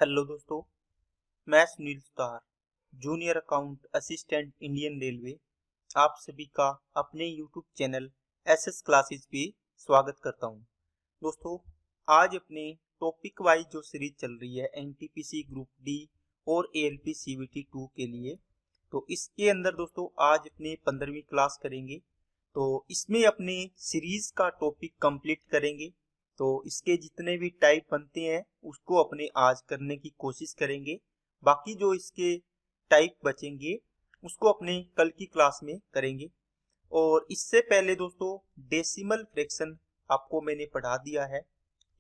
Hello दोस्तों, मैं Sunil Sutar, junior account assistant Indian railway, आप सभी का अपने यूट्यूब चैनल एसएस क्लासेस पे स्वागत करता हूं। दोस्तों, आज अपने टॉपिक वाइज जो सीरीज चल रही है एनटीपीसी ग्रुप डी और एएलपी सीवीटी 2 के लिए, तो इसके अंदर दोस्तों आज अपने 15वीं क्लास करेंगे। तो इसमें अपने सीरीज का टॉपिक कंप्लीट करेंगे। तो इसके जितने भी टाइप बनते हैं उसको अपने आज करने की कोशिश करेंगे। बाकी जो इसके टाइप बचेंगे उसको अपने कल की क्लास में करेंगे। और इससे पहले दोस्तों डेसिमल फ्रैक्शन आपको मैंने पढ़ा दिया है,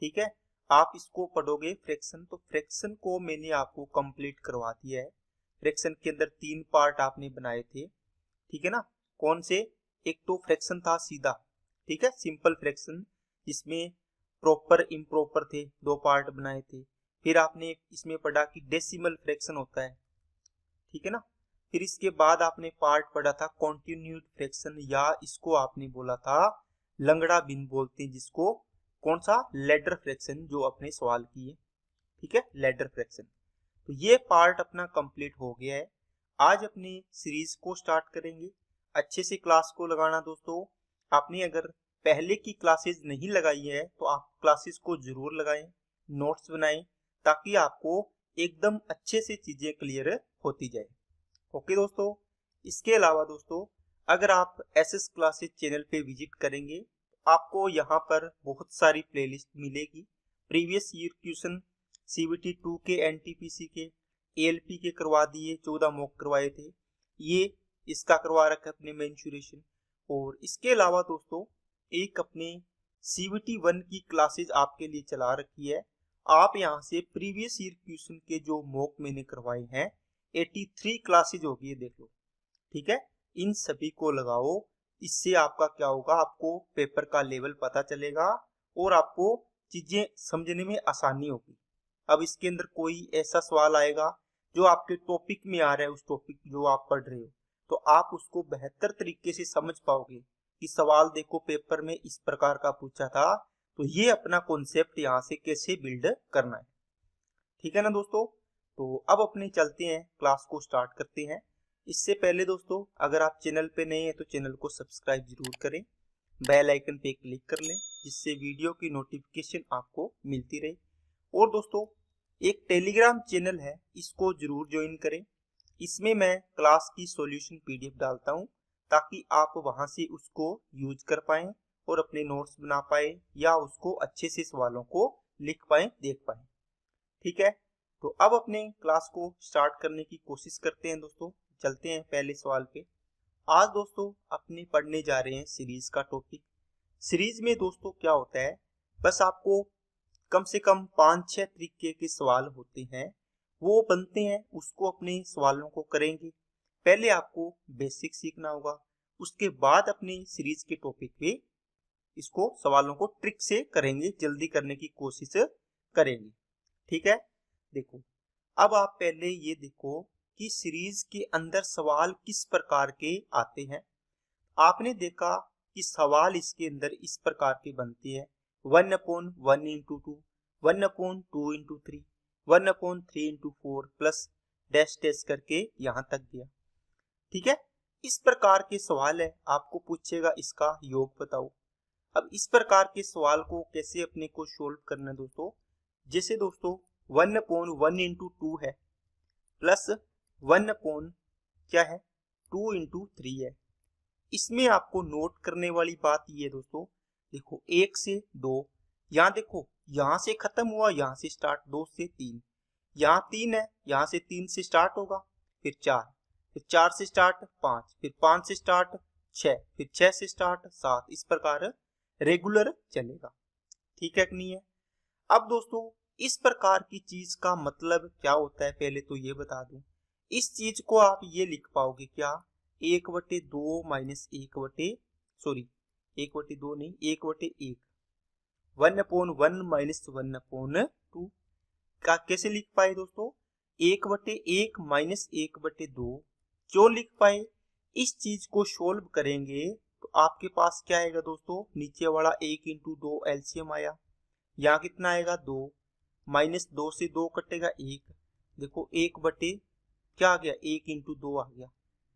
ठीक है। आप इसको पढ़ोगे फ्रैक्शन, तो फ्रैक्शन को मैंने आपको कंप्लीट करवा दिया है। फ्रैक्शन के अंदर 3 पार्ट आपने बनाए थे, ठीक है ना। कौन से? एक तो फ्रैक्शन था सीधा, ठीक है, सिंपल फ्रैक्शन, जिसमें प्रॉपर इम्प्रॉपर थे, 2 पार्ट बनाए थे। फिर आपने इसमें पढ़ा कि डेसिमल फ्रैक्शन होता है, ठीक है ना। फिर इसके बाद आपने पार्ट पढ़ा था कॉन्टिन्यूड फ्रैक्शन, या इसको आपने बोला था लंगड़ा बिन बोलते हैं जिसको, कौन सा? लैडर फ्रैक्शन, जो अपने सवाल किए, ठीक है, लैडर फ्रैक्शन। तो ये पार्ट अपना कंप्लीट हो गया है। आज अपनी सीरीज को स्टार्ट करेंगे। अच्छे से क्लास को लगाना दोस्तों। आपने अगर पहले की क्लासेस नहीं लगाई है तो आप क्लासेस को जरूर लगाएं, नोट्स बनाएं, ताकि आपको एकदम अच्छे से चीजें क्लियर होती जाए। ओके दोस्तों, इसके अलावा दोस्तों अगर आप एसएस क्लासेस चैनल पे विजिट करेंगे तो आपको यहाँ पर बहुत सारी प्लेलिस्ट मिलेगी। प्रीवियस ईयर क्वेश्चन सीवीटी 2 के, एनटीपीसी के, एएलपी के करवा दिए, 14 मॉक करवाए थे। ये इसका करवा रखा है अपने मेंशुरेशन। और इसके अलावा दोस्तों एक अपने सीवीटी 1 की क्लासेस आपके लिए चला रखी है। आप यहाँ से प्रीवियस ईयर क्वेश्चन के जो मॉक मैंने करवाए हैं 83 क्लासेज होगी, ये देख लो, ठीक है। इन सभी को लगाओ, इससे आपका क्या होगा, आपको पेपर का लेवल पता चलेगा और आपको चीजें समझने में आसानी होगी। अब इसके अंदर कोई ऐसा सवाल आएगा जो आपके टॉपिक में आ रहा है, उस टॉपिक जो आप पढ़ रहे हो, तो आप उसको बेहतर तरीके से समझ पाओगे कि सवाल देखो पेपर में इस प्रकार का पूछा था, तो ये अपना कॉन्सेप्ट यहाँ से कैसे बिल्ड करना है, ठीक है ना दोस्तों। तो अब अपने चलते हैं, क्लास को स्टार्ट करते हैं। इससे पहले दोस्तों अगर आप चैनल पे नए हैं तो चैनल को सब्सक्राइब जरूर करें, बेल आइकन पे क्लिक कर लें, जिससे वीडियो की नोटिफिकेशन आपको मिलती रहे। और दोस्तों एक टेलीग्राम चैनल है, इसको जरूर ज्वाइन करें। इसमें मैं क्लास की सॉल्यूशन पीडीएफ डालता हूं, ताकि आप वहां से उसको यूज कर पाएं और अपने नोट्स बना पाए, या उसको अच्छे से सवालों को लिख पाएं, देख पाएं, ठीक है। तो अब अपने क्लास को स्टार्ट करने की कोशिश करते हैं दोस्तों। चलते हैं पहले सवाल पे। आज दोस्तों अपने पढ़ने जा रहे हैं सीरीज का टॉपिक। सीरीज में दोस्तों क्या होता है, बस आपको कम से कम 5-6 तरीके के सवाल होते हैं, वो बनते हैं, उसको अपने सवालों को करेंगे। पहले आपको बेसिक सीखना होगा, उसके बाद अपनी सीरीज के टॉपिक पे इसको सवालों को ट्रिक से करेंगे, जल्दी करने की कोशिश करेंगे, ठीक है। देखो, अब आप पहले ये देखो कि सीरीज के अंदर सवाल किस प्रकार के आते हैं। आपने देखा कि सवाल इसके अंदर इस प्रकार के बनते हैं, 1/1 into 2, 1/2 into 3, 1/3 into 4 plus dash dash करके यहाँ तक गया, ठीक है। इस प्रकार के सवाल है, आपको पूछेगा इसका योग बताओ। अब इस प्रकार के सवाल को कैसे अपने को सोल्व करना है दोस्तों, जैसे दोस्तों 1/1 इंटू 2 है, प्लस 1/ क्या है 2 इंटू 3 है। इसमें आपको नोट करने वाली बात ये दोस्तों, देखो 1 से 2, यहाँ देखो यहाँ से खत्म हुआ, यहाँ से स्टार्ट, 2 से 3, यहाँ 3 है, यहाँ से 3 से स्टार्ट होगा, फिर 4, फिर 4 से स्टार्ट 5, फिर 5 से स्टार्ट 6, फिर 6 से स्टार्ट 7, इस प्रकार रेगुलर चलेगा, ठीक है कि नहीं है। अब दोस्तों इस प्रकार की चीज का मतलब क्या होता है, पहले तो ये बता दूं। इस चीज को आप ये लिख पाओगे क्या, 1/2 माइनस 1/2 नहीं, 1/1, 1/1 माइनस 1/2 का कैसे लिख पाए दोस्तों, 1/1 माइनस 1/2 क्यों लिख पाए। इस चीज को सोल्व करेंगे तो आपके पास क्या आएगा दोस्तों, नीचे वाला 1 इंटू 2 एलसीएम आया, यहाँ कितना आएगा 2, -2 से 2 कटेगा 1, देखो 1 बटे क्या आ गया 1 इंटू 2 आ गया।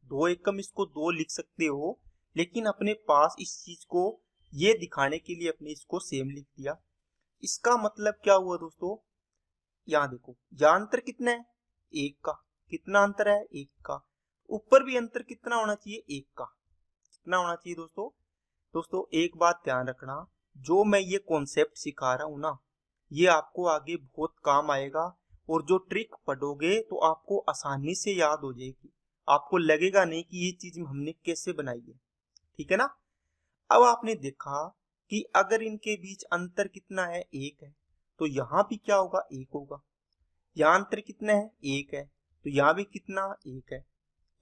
2 एकम इसको 2 लिख सकते हो, लेकिन अपने पास इस चीज को ये दिखाने के लिए अपने इसको सेम लिख दिया। इसका मतलब क्या हुआ दोस्तों, यहाँ देखो यहाँ अंतर कितना है 1 का, कितना अंतर है 1 का, ऊपर भी अंतर कितना होना चाहिए 1 का, कितना होना चाहिए दोस्तों। दोस्तों एक बात ध्यान रखना, जो मैं ये कॉन्सेप्ट सिखा रहा हूँ ना, ये आपको आगे बहुत काम आएगा, और जो ट्रिक पढ़ोगे तो आपको आसानी से याद हो जाएगी, आपको लगेगा नहीं कि ये चीज हमने कैसे बनाई है, ठीक है ना। अब आपने देखा कि अगर इनके बीच अंतर कितना है 1 है, तो यहाँ भी क्या होगा 1 होगा। यहाँ अंतर कितना है 1 है, तो यहाँ भी कितना 1 है।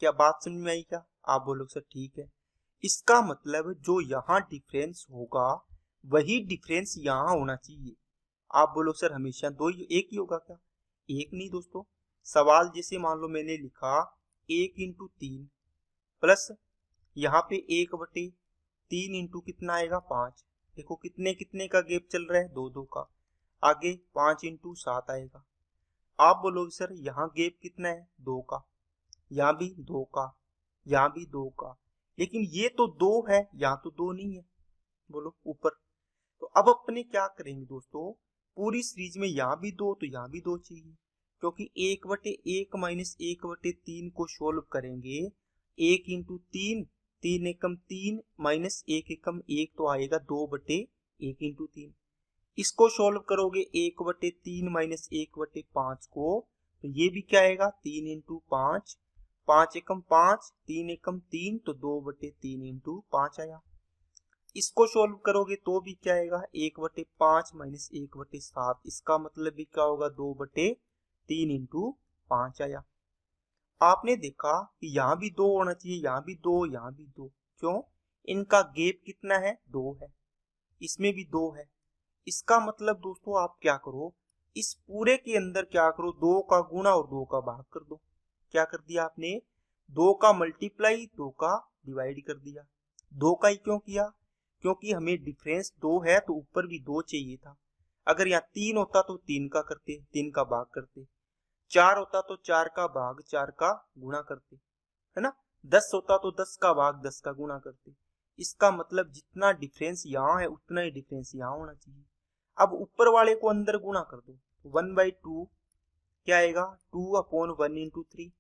क्या बात समझ में आई क्या, आप बोलो सर ठीक है। इसका मतलब जो यहाँ डिफरेंस होगा वही डिफरेंस यहाँ होना चाहिए। आप बोलो सर हमेशा दो ही एक ही होगा क्या, एक नहीं दोस्तों। सवाल जैसे मान लो मैंने लिखा 1 इंटू 3 प्लस यहाँ पे 1 बटे 3 इंटू कितना आएगा 5, देखो कितने कितने का गैप चल रहा है 2 2 का, आगे 5 इंटू 7 आएगा। आप बोलोगे सर यहाँ गैप कितना है 2 का, यहाँ भी 2 का, यहाँ भी 2 का, लेकिन ये तो 2 है, यहाँ तो 2 नहीं है, बोलो ऊपर। तो अब अपने क्या करेंगे दोस्तों, पूरी सीरीज में यहाँ भी 2 तो यहाँ भी 2 चाहिए, क्योंकि 1 बटे 1 माइनस 1 बटे 3 को सोल्व करेंगे 1 इंटू 3, 3 एकम 3 माइनस 1 एकम 1 तो आएगा 2 बटे 1 इंटू 3। इसको सोल्व करोगे 1 बटे 3 माइनस 1 बटे 5 को, तो ये भी क्या आएगा 3 इंटू 5, 5 एकम 5, 3 एकम 3 तो 2 बटे 3 इंटू 5 आया। इसको सोल्व करोगे तो भी क्या आएगा 1 बटे 5 माइनस 1 बटे 7, इसका मतलब भी क्या होगा 2 बटे 3 इंटू 5 आया। आपने देखा कि यहाँ भी 2 होना चाहिए, यहाँ भी 2, यहाँ भी 2, क्यों, इनका गैप कितना है 2 है, इसमें भी 2 है। इसका मतलब दोस्तों आप क्या करो, इस पूरे के अंदर क्या करो 2 का गुणा और 2 का भाग कर दो। क्या कर दिया आपने, 2 का मल्टीप्लाई 2 का डिवाइड कर दिया। 2 का ही क्यों किया, क्योंकि हमें डिफरेंस 2 है तो ऊपर भी 2 चाहिए था। अगर यहाँ 3 होता तो 3 का करते, 3 का भाग करते, 4 होता तो 4 का भाग 4 का गुणा करते, है ना, 10 होता तो 10 का भाग 10 का गुणा करते। इसका मतलब जितना डिफरेंस यहाँ है उतना ही डिफरेंस यहाँ होना चाहिए। अब ऊपर वाले को अंदर गुणा कर दो, 1/2 क्या आएगा 2/1 इंटू 3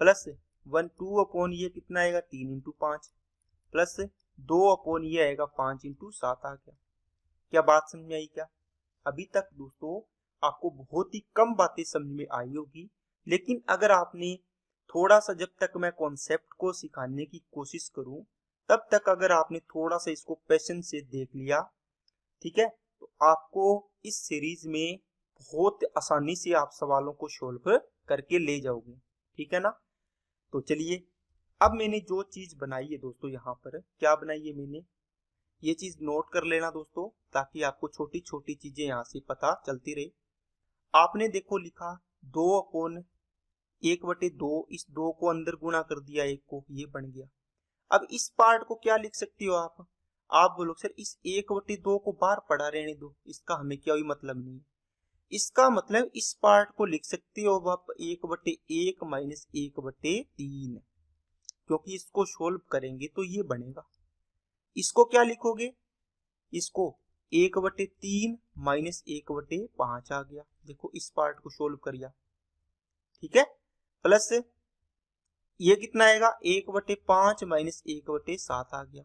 प्लस 2 अपॉन ये कितना आएगा 3 इंटू 5 प्लस 2 अपॉन ये आएगा 5 इंटू 7 आ गया। क्या बात समझ में आई क्या। अभी तक दोस्तों आपको बहुत ही कम बातें समझ में आई होगी, लेकिन अगर आपने थोड़ा सा, जब तक मैं कॉन्सेप्ट को सिखाने की कोशिश करूं तब तक अगर आपने थोड़ा सा इसको पेशेंस से देख लिया, ठीक है, तो आपको इस सीरीज में बहुत आसानी से आप सवालों को सोल्व करके ले जाओगे, ठीक है ना। तो चलिए अब मैंने जो चीज बनाई है दोस्तों, यहाँ पर क्या बनाई है मैंने, ये चीज नोट कर लेना दोस्तों, ताकि आपको छोटी छोटी चीजें यहाँ से पता चलती रहे। आपने देखो लिखा 2/1/2, इस 2 को अंदर गुणा कर दिया 1 को, ये बन गया। अब इस पार्ट को क्या लिख सकती हो आप बोलो सर इस 1/2 को बाहर पड़ा रहने दो, इसका हमें कोई मतलब नहीं है। इसका मतलब इस पार्ट को लिख सकते हो आप 1/1 माइनस 1/3, क्योंकि इसको सोल्व करेंगे तो ये बनेगा। इसको क्या लिखोगे, इसको 1/3 माइनस 1/5 आ गया, देखो इस पार्ट को सोल्व करिया, ठीक है, प्लस ये कितना आएगा 1/5 माइनस 1/7 आ गया।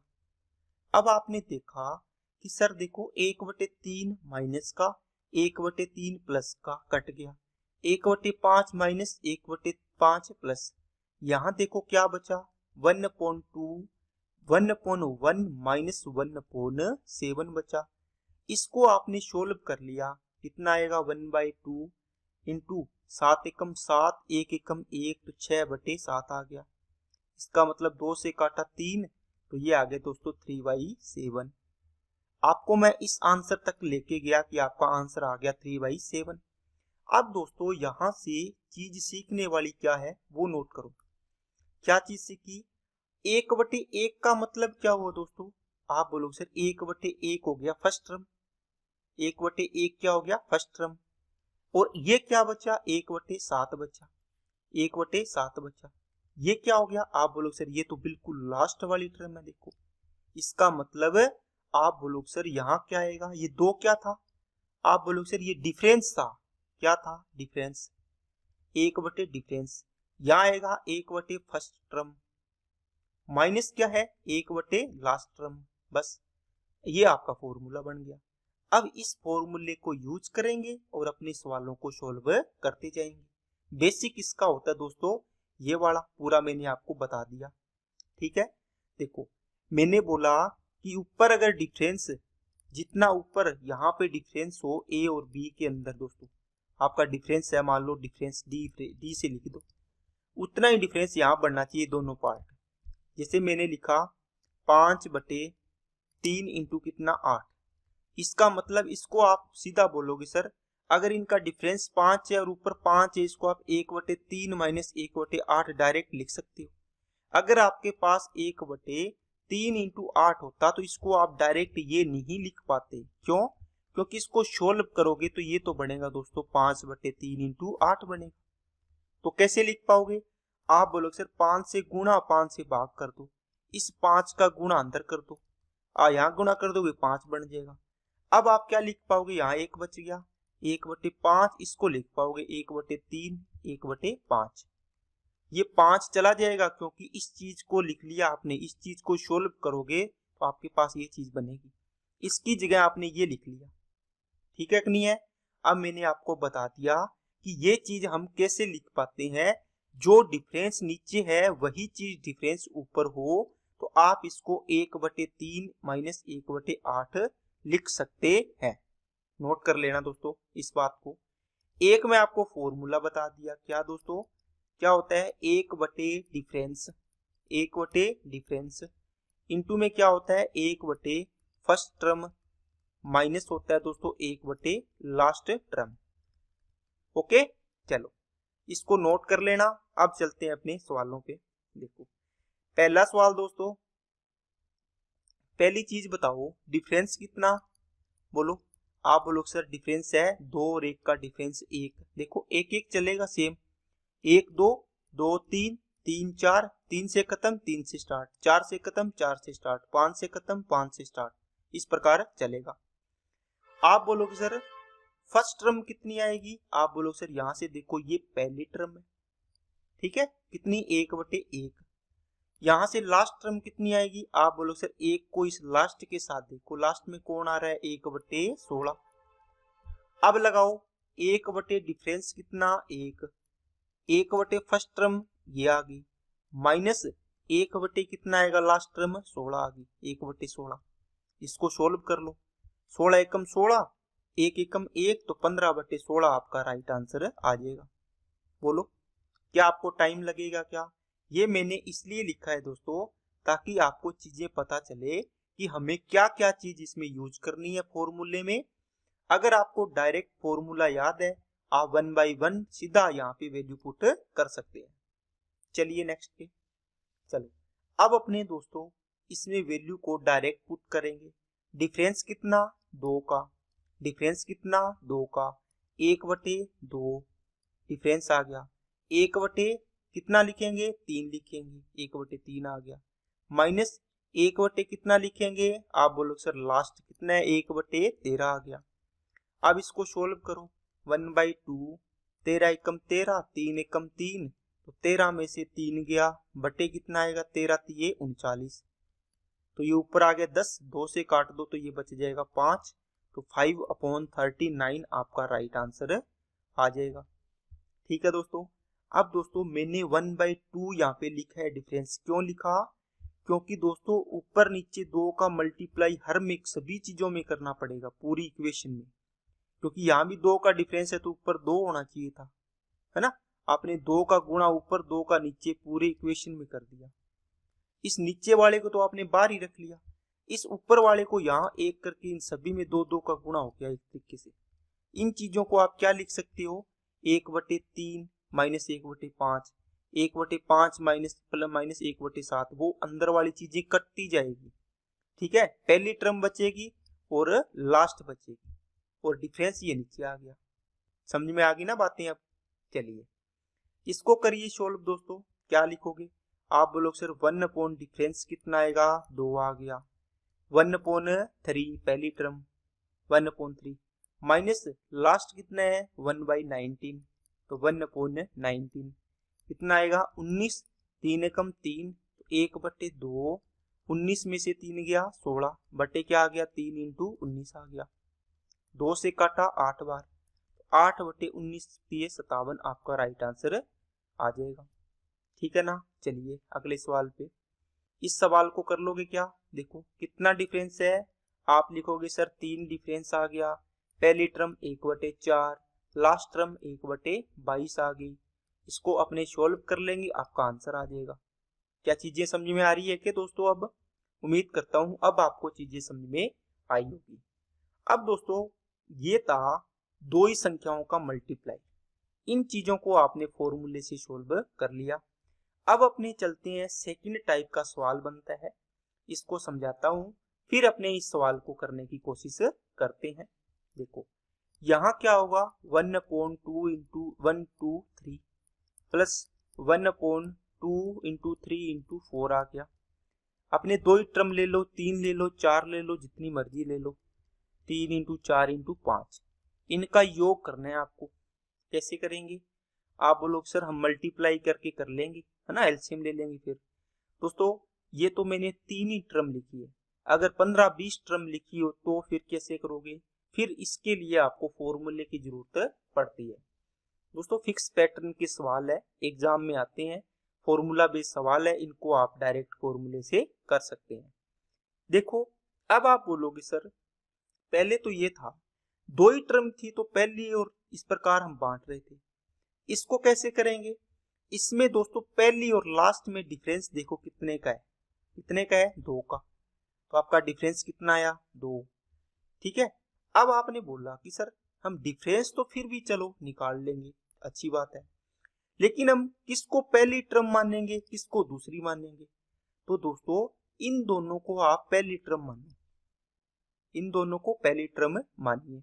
अब आपने देखा कि सर देखो 1/3 माइनस का 1/3 प्लस का कट गया, 1/5 माइनस 1/5 प्लस, यहाँ देखो क्या बचा 1/2, 1/1 माइनस 1/7 बचा। इसको आपने सोल्व कर लिया, कितना आएगा 1/2 इंटू 7 एकम 7, 1 एकम 1 तो 6/7 आ गया। इसका मतलब 2 से काटा 3 तो ये आ गया दोस्तों 3/7। आपको मैं इस आंसर तक लेके गया कि आपका आंसर आ गया 3/7। अब दोस्तों यहाँ से चीज सीखने वाली क्या है वो नोट करो। क्या चीज सीखी, 1/1 का मतलब क्या हुआ दोस्तों, आप बोलोगे सर 1/1 हो गया फर्स्ट टर्म, 1/1 क्या हो गया फर्स्ट टर्म, और ये क्या बचा, 1/7 बचा, 1/7 बचा। ये क्या हो गया, आप बोलोगे सर ये तो बिल्कुल लास्ट वाली टर्म है। देखो इसका मतलब आप बोलोगे सर यहाँ क्या आएगा, ये 2 क्या था, आप बोलोगे सर ये डिफरेंस था, क्या था, डिफरेंस, 1 डिफरेंस। यहाँ आएगा 1 फर्स्ट टर्म, माइनस क्या है, 1 लास्ट टर्म। बस ये आपका फॉर्मूला बन गया। अब इस फॉर्मूले को यूज करेंगे और अपने सवालों को सॉल्व करते जाएंगे। बेसिक इसका होता है दोस्तों, ये वाला पूरा मैंने आपको बता दिया। ठीक है, देखो मैंने बोला कि ऊपर अगर डिफरेंस, जितना ऊपर यहाँ पे डिफरेंस हो ए और बी के अंदर, दोस्तों आपका डिफरेंस है, मान लो डिफरेंस डी से लिख दो, उतना ही डिफरेंस यहाँ बढ़ना चाहिए दोनों पार्ट। जैसे मैंने लिखा 5/3 इंटू कितना 8, इसका मतलब इसको आप सीधा बोलोगे सर अगर इनका डिफरेंस 5 है और ऊपर 5 है, इसको आप 1/3 माइनस 1/8 डायरेक्ट लिख सकते हो। अगर आपके पास 1/3 इंटू 8 होता तो इसको आप डायरेक्ट ये नहीं लिख पाते। क्यों, क्योंकि इसको सोल्व करोगे तो ये तो बनेगा दोस्तों 5/3 इंटू 8 बनेगा। तो कैसे लिख पाओगे, आप बोलोगे सर 5 से गुणा 5 से भाग कर दो, इस 5 का गुणा अंदर कर दो, यहाँ गुणा कर दोगे 5 बन जाएगा। अब आप क्या लिख पाओगे, यहाँ 1 बच गया, 1/5, इसको लिख पाओगे 1/3 1/5। ये 5 चला जाएगा क्योंकि इस चीज को लिख लिया आपने, इस चीज को सोल्व करोगे तो आपके पास ये चीज बनेगी, इसकी जगह आपने ये लिख लिया। ठीक है कि नहीं है। अब मैंने आपको बता दिया कि ये चीज हम कैसे लिख पाते हैं, जो डिफरेंस नीचे है वही चीज डिफरेंस ऊपर हो तो आप इसको 1/3 माइनस 1/8 लिख सकते हैं। नोट कर लेना दोस्तों इस बात को। एक में आपको फॉर्मूला बता दिया, क्या दोस्तों, क्या होता है 1/डिफरेंस, 1/डिफरेंस इंटू में क्या होता है 1/फर्स्ट टर्म, माइनस होता है दोस्तों 1/लास्ट टर्म। ओके, चलो इसको नोट कर लेना। अब चलते हैं अपने सवालों पे। देखो पहला सवाल दोस्तों, पहली चीज बताओ डिफरेंस कितना, बोलो, आप बोलो सर डिफरेंस है 2 और 1 का डिफरेंस 1। देखो 1 चलेगा सेम, 1 2 2 3 3 4, 3 से खत्म 3 से स्टार्ट, 4 से खत्म 4 से स्टार्ट, 5 से खत्म 5 से स्टार्ट, इस प्रकार चलेगा। आप बोलोगे सर फर्स्ट टर्म कितनी आएगी, आप बोलोगे सर यहां से देखो ये पहली टर्म है, ठीक है, कितनी 1/1। यहां से लास्ट टर्म कितनी आएगी, आप बोलोगे सर 1 को इस लास्ट के साथ देखो, लास्ट में कौन आ रहा है 1/16। अब लगाओ 1/ डिफरेंस कितना 1, 1/ फर्स्ट टर्म ये आ गई, माइनस 1/ कितना आएगा लास्ट टर्म 16 आ गई, 1/16। इसको सोल्व कर लो, 16 एकम 16, 1 एकम 1 तो 15/16 आपका राइट आंसर आ जाएगा। बोलो क्या आपको टाइम लगेगा क्या, ये मैंने इसलिए लिखा है दोस्तों ताकि आपको चीजें पता चले कि हमें क्या क्या चीज इसमें यूज करनी है फॉर्मूले में। अगर आपको डायरेक्ट फॉर्मूला याद है आप 1 बाई 1 सीधा यहाँ पे वैल्यू पुट कर सकते हैं। चलिए नेक्स्ट पे चलो, अब अपने दोस्तों इसमें वैल्यू को डायरेक्ट पुट करेंगे। डिफरेंस कितना 2 का, डिफरेंस कितना 2 का, 1/2 डिफरेंस आ गया, 1/ कितना लिखेंगे 3 लिखेंगे, 1/3 आ गया, माइनस 1/ कितना लिखेंगे, आप बोलो सर लास्ट कितना है 1/13 आ गया। अब इसको सोल्व करो, 1/2, 13 एकम 13, 3 एकम 3, तो 13 में से 3 गया, बटे कितना आएगा 13 3 39, तो ये ऊपर आ गया 10, 2 से काट दो तो ये बच जाएगा 5, तो 5/39 आपका राइट आंसर आ जाएगा। ठीक है दोस्तों। अब दोस्तों मैंने 1/2 यहाँ पे लिखा है डिफरेंस, क्यों लिखा, क्योंकि दोस्तों ऊपर नीचे 2 का मल्टीप्लाई हर में सभी चीजों में करना पड़ेगा पूरी इक्वेशन में, क्योंकि यहाँ भी 2 का डिफरेंस है तो ऊपर 2 होना चाहिए था, है ना। आपने 2 का गुणा ऊपर 2 का नीचे पूरे इक्वेशन में कर दिया, इस नीचे वाले को तो आपने बाहर ही रख लिया, इस ऊपर वाले को यहाँ 1 करके इन सभी में 2 का गुणा हो गया। इस तरीके से इन चीजों को आप क्या लिख सकते हो, 1/3 माइनस 1/5, 1/5 माइनस 1/7, वो अंदर वाली चीजें कटती जाएगी। ठीक है, पहली टर्म बचेगी और लास्ट बचेगी और डिफरेंस ये नीचे आ गया। समझ में आ गई ना बातें अब। चलिए इसको करिए सोल्व दोस्तों। क्या लिखोगे आप बोलोगे सर 1 अपॉन डिफरेंस कितना आएगा 2 आ गया, 1 अपॉन 3 पहली टर्म 1 अपॉन 3 माइनस लास्ट कितना है 1/19 तो 1 अपॉन 19 कितना आएगा 19, 3 एकम 3 1/2, 19 में से 3 गया 16 बटे क्या आ गया 3 इंटू 19 आ गया, 2 से काटा 8 बार 8/19 ये 57 आपका राइट आंसर आ जाएगा। ठीक है ना। चलिए अगले सवाल पे, इस सवाल को कर लोगे क्या, देखो कितना डिफरेंस है, आप लिखोगे सर 3 डिफरेंस आ गया, पहली टर्म 1/4 लास्ट टर्म 1/22 आ गई, इसको अपने सोल्व कर लेंगे आपका आंसर आ जाएगा। क्या चीजें समझ में आ रही है क्या दोस्तों। अब उम्मीद करता हूं अब आपको चीजें समझ में आई होगी। अब दोस्तों ये था दो ही संख्याओं का मल्टीप्लाई, इन चीजों को आपने फॉर्मूले से सोल्व कर लिया। अब अपने चलते हैं सेकंड टाइप का सवाल बनता है, इसको समझाता हूं, फिर अपने इस सवाल को करने की कोशिश करते हैं। देखो यहाँ क्या होगा 1/2 इंटू 1 2 3 प्लस 1/2 इंटू 3 इंटू 4 आ गया। अपने दो ही टर्म ले लो, 3 ले लो, 4 ले लो, जितनी मर्जी ले लो, 3 इंटू 4 इंटू 5, इनका योग करना है आपको। कैसे करेंगे आप बोलोगे सर हम मल्टीप्लाई करके कर लेंगे, है ना, एलसीएम ले लेंगे। फिर दोस्तों ये तो मैंने 3 ही टर्म लिखी है, अगर 15-20 टर्म लिखी हो तो फिर कैसे करोगे, फिर इसके लिए आपको फॉर्मूले की जरूरत पड़ती है। दोस्तों फिक्स पैटर्न के सवाल है, एग्जाम में आते हैं, फॉर्मूला बेस्ड सवाल है, इनको आप डायरेक्ट फॉर्मूले से कर सकते हैं। देखो अब आप बोलोगे सर पहले तो ये था दो ही टर्म थी तो पहली और इस प्रकार हम बांट रहे थे, इसको कैसे करेंगे। इसमें दोस्तों पहली और लास्ट में डिफरेंस देखो कितने का है, कितने का है 2 का, तो आपका डिफरेंस कितना आया 2। ठीक है, अब आपने बोला कि सर हम डिफरेंस तो फिर भी चलो निकाल लेंगे, अच्छी बात है, लेकिन हम किसको पहली टर्म मानेंगे किसको दूसरी मानेंगे। तो दोस्तों इन दोनों को आप पहली टर्म मानिए, इन दोनों को पहली टर्म मानिए,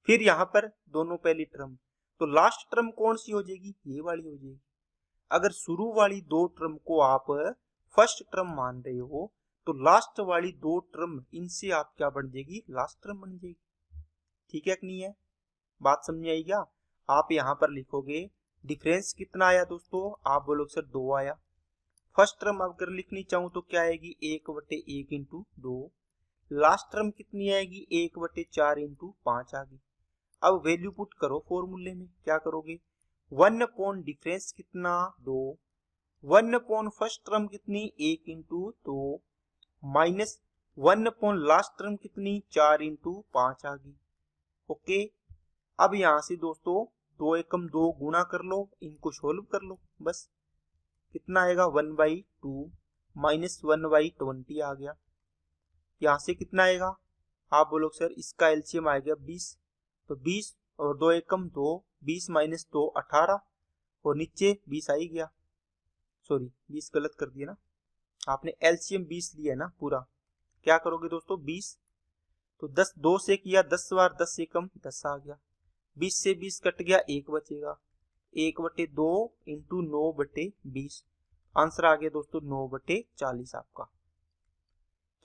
फिर यहाँ पर दोनों पहली टर्म, तो लास्ट टर्म कौन सी हो जाएगी ये वाली हो जाएगी। अगर शुरू वाली दो टर्म को आप फर्स्ट टर्म मान रहे हो तो लास्ट वाली दो टर्म इनसे आप क्या बन जाएगी लास्ट टर्म बन जाएगी। ठीक है कि नहीं है, बात समझ आई क्या। आप यहाँ पर लिखोगे डिफरेंस कितना आया दोस्तों, आप बोलोगे सर 2 आया, फर्स्ट टर्म अगर लिखनी चाहूं तो क्या आएगी 1/1 इंटू 2, लास्ट टर्म कितनी आएगी 1/4 इंटू 5 आ गई। अब वैल्यू पुट करो फॉर्मूले में, क्या करोगे 1 अपॉन डिफरेंस कितना 2, 1 अपॉन फर्स्ट टर्म कितनी 1 into 2 minus 1 upon last term कितनी 4 इंटू 5 आ गई। ओके, अब यहां से दोस्तों 2 एकम 2 गुणा कर लो, इनको सोल्व कर लो, बस कितना आएगा 1/2 माइनस 1/20 आ गया। यहां से कितना आएगा आप बोलोगे सर इसका एलसीएम आ गया 20, तो 20 और 2 एकम 2, 20 माइनस 2 18 और नीचे 20 आ ही गया, सॉरी 20 गलत कर दिया ना, आपने एलसीएम 20 लिया ना पूरा। क्या करोगे दोस्तों 20 तो 10 2 से किया 10 बार, 10 एकम 10 आ गया, 20 से 20 कट गया 1 बचेगा, 1/2 इंटू 9/20, आंसर आ गया दोस्तों 9/40 आपका।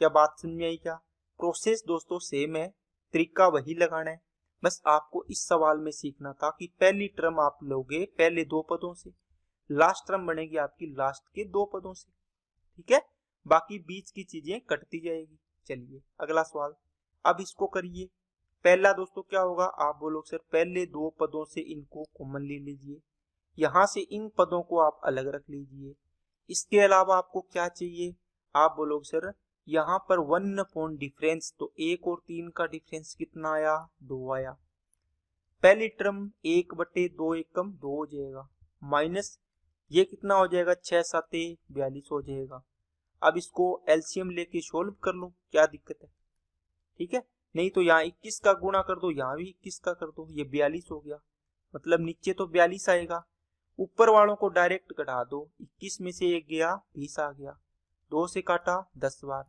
क्या बात समझ में आई क्या। प्रोसेस दोस्तों सेम है, तरीका वही लगाना है, बस आपको इस सवाल में सीखना था कि पहली टर्म आप लोगे पहले दो पदों से, लास्ट टर्म बनेगी आपकी लास्ट के दो पदों से। ठीक है, बाकी बीच की चीजें कटती जाएगी। चलिए अगला सवाल, अब इसको करिए। पहला दोस्तों क्या होगा, आप बोलोगे सर पहले दो पदों से इनको कॉमन ले लीजिए, यहां से इन पदों को आप अलग रख लीजिए। इसके अलावा आपको क्या चाहिए, आप बोलोगे सर यहाँ पर 1 अपॉन डिफरेंस, तो 1 और 3 का डिफरेंस कितना आया 2 आया, पहली टर्म 1/2 एकम 2 हो जाएगा, माइनस ये कितना हो जाएगा 6 7 42 हो जाएगा। अब इसको एलसीएम लेके सोल्व कर लो, क्या दिक्कत है। ठीक है, नहीं तो यहाँ 21 का गुणा कर दो, यहाँ भी 21 का कर दो, ये 42 हो गया, मतलब नीचे तो 42 आएगा, ऊपर वालों को डायरेक्ट घटा दो, 21 में से 1 गया 20 आ गया, 2 से काटा 10 बार,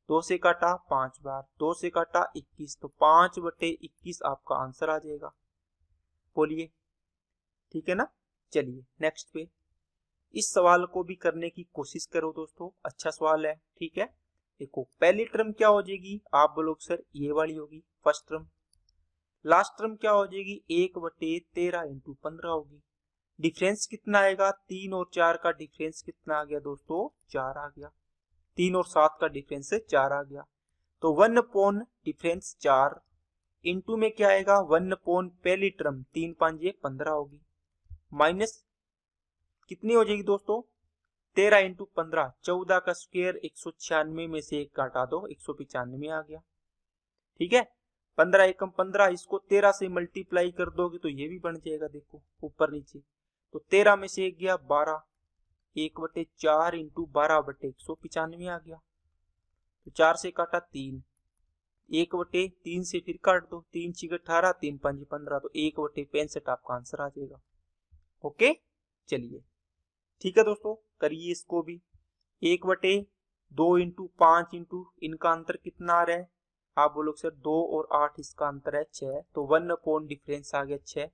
2 से काटा 5 बार, 2 से काटा 21, तो 5/21 आपका आंसर आ जाएगा। बोलिए, ठीक है ना। चलिए नेक्स्ट पे, इस सवाल को भी करने की कोशिश करो दोस्तों, अच्छा सवाल है, ठीक है। देखो पहली टर्म क्या हो जाएगी, आप बोलोगे सर ये वाली होगी फर्स्ट टर्म। लास्ट टर्म क्या हो जाएगी, 1/13 इंटू 15 होगी। डिफरेंस कितना आएगा, 3 और 4 का डिफरेंस कितना आ गया दोस्तों, 4 आ गया। 3 और 7 का डिफरेंस 4 आ गया। तो 1 अपॉन डिफरेंस 4 इंटू में क्या आएगा, 1 अपॉन पहली टर्म 3 5 15 होगी, माइनस कितनी हो जाएगी दोस्तों, 13 इंटू 15, 14 का स्क्वायर 196 में से 1 घटा दो, 195 आ गया, ठीक है। 15 एकम 15, इसको 13 से मल्टीप्लाई कर दोगे तो ये भी बन जाएगा, देखो ऊपर नीचे। तो 13 में से 1 गया 12, 1/4 इंटू 12/195 आ गया। तो 4 से काटा 3, 1/3 से फिर काट दो, 3 6 18, 3 5 15, तो 1/65 आपका आंसर आ जाएगा। ओके चलिए ठीक है दोस्तों, करिए इसको भी। 1/2 इंटू 5 इंटू इनका अंतर कितना आ रहा है, आप बोलोगे सर 2 और 8 इसका अंतर है 6, तो 1 अपॉन डिफरेंस आ गया 6।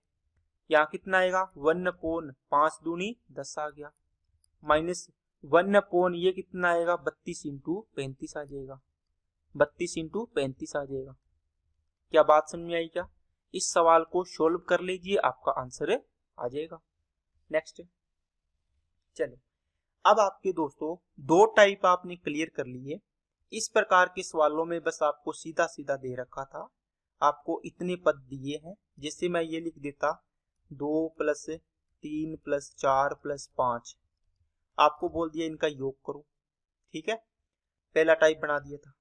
यहाँ कितना आएगा, 1 अपॉन 5 दूनी 10 आ गया, माइनस 1 अपॉन ये कितना आएगा, 32 इंटू 35 आ जाएगा, 32 इंटू 35 आ जाएगा। क्या बात समझ में आई क्या, इस सवाल को सोल्व कर लीजिए, आपका आंसर आ जाएगा। नेक्स्ट चलो, अब आपके दोस्तों दो टाइप आपने क्लियर कर लिए। इस प्रकार के सवालों में बस आपको सीधा सीधा दे रखा था, आपको इतने पद दिए हैं, जैसे मैं ये लिख देता 2 + 3 + 4 + 5, आपको बोल दिया इनका योग करो, ठीक है, पहला टाइप बना दिया था।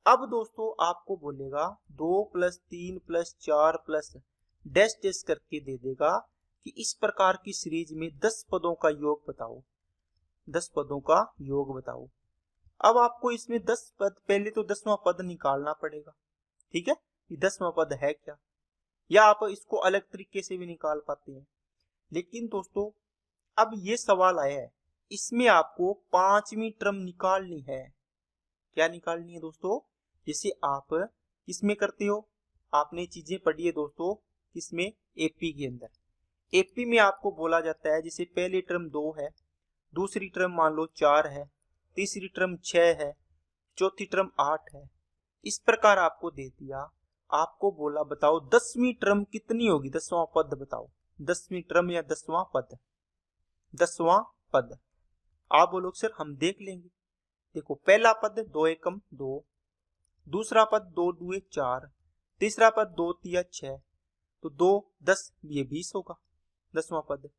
अब दोस्तों आपको बोलेगा 2 + 3 + 4 + डैश डैश करके दे देगा कि इस प्रकार की सीरीज में 10 पदों का योग बताओ, 10 पदों का योग बताओ। अब आपको इसमें 10 पद, पहले तो 10वां पद निकालना पड़ेगा, ठीक है, ये 10वां पद है क्या, या आप इसको अलग तरीके से भी निकाल पाते हैं। लेकिन दोस्तों अब ये सवाल आया है, इसमें आपको 5वीं टर्म निकालनी है। क्या निकालनी है दोस्तों, जैसे आप किसमें करते हो, आपने चीजें पढ़ी है दोस्तों किसमें, एपी के अंदर। एपी में आपको बोला जाता है, जैसे पहली टर्म 2 है, दूसरी टर्म मान लो 4 है, तीसरी टर्म 6 है, चौथी टर्म 8 है, इस प्रकार आपको दे दिया। आपको बोला बताओ 10वीं टर्म कितनी होगी, 10वां पद बताओ, 10वीं टर्म या 10वां पद, 10वां पद। आप बोलो सर हम देख लेंगे। देखो पहला पद 2 एकम 2, दूसरा पद 2 दूए 4, तीसरा पद 2 तिया 6, तो 2 10 ये 20 होगा 10वां पद।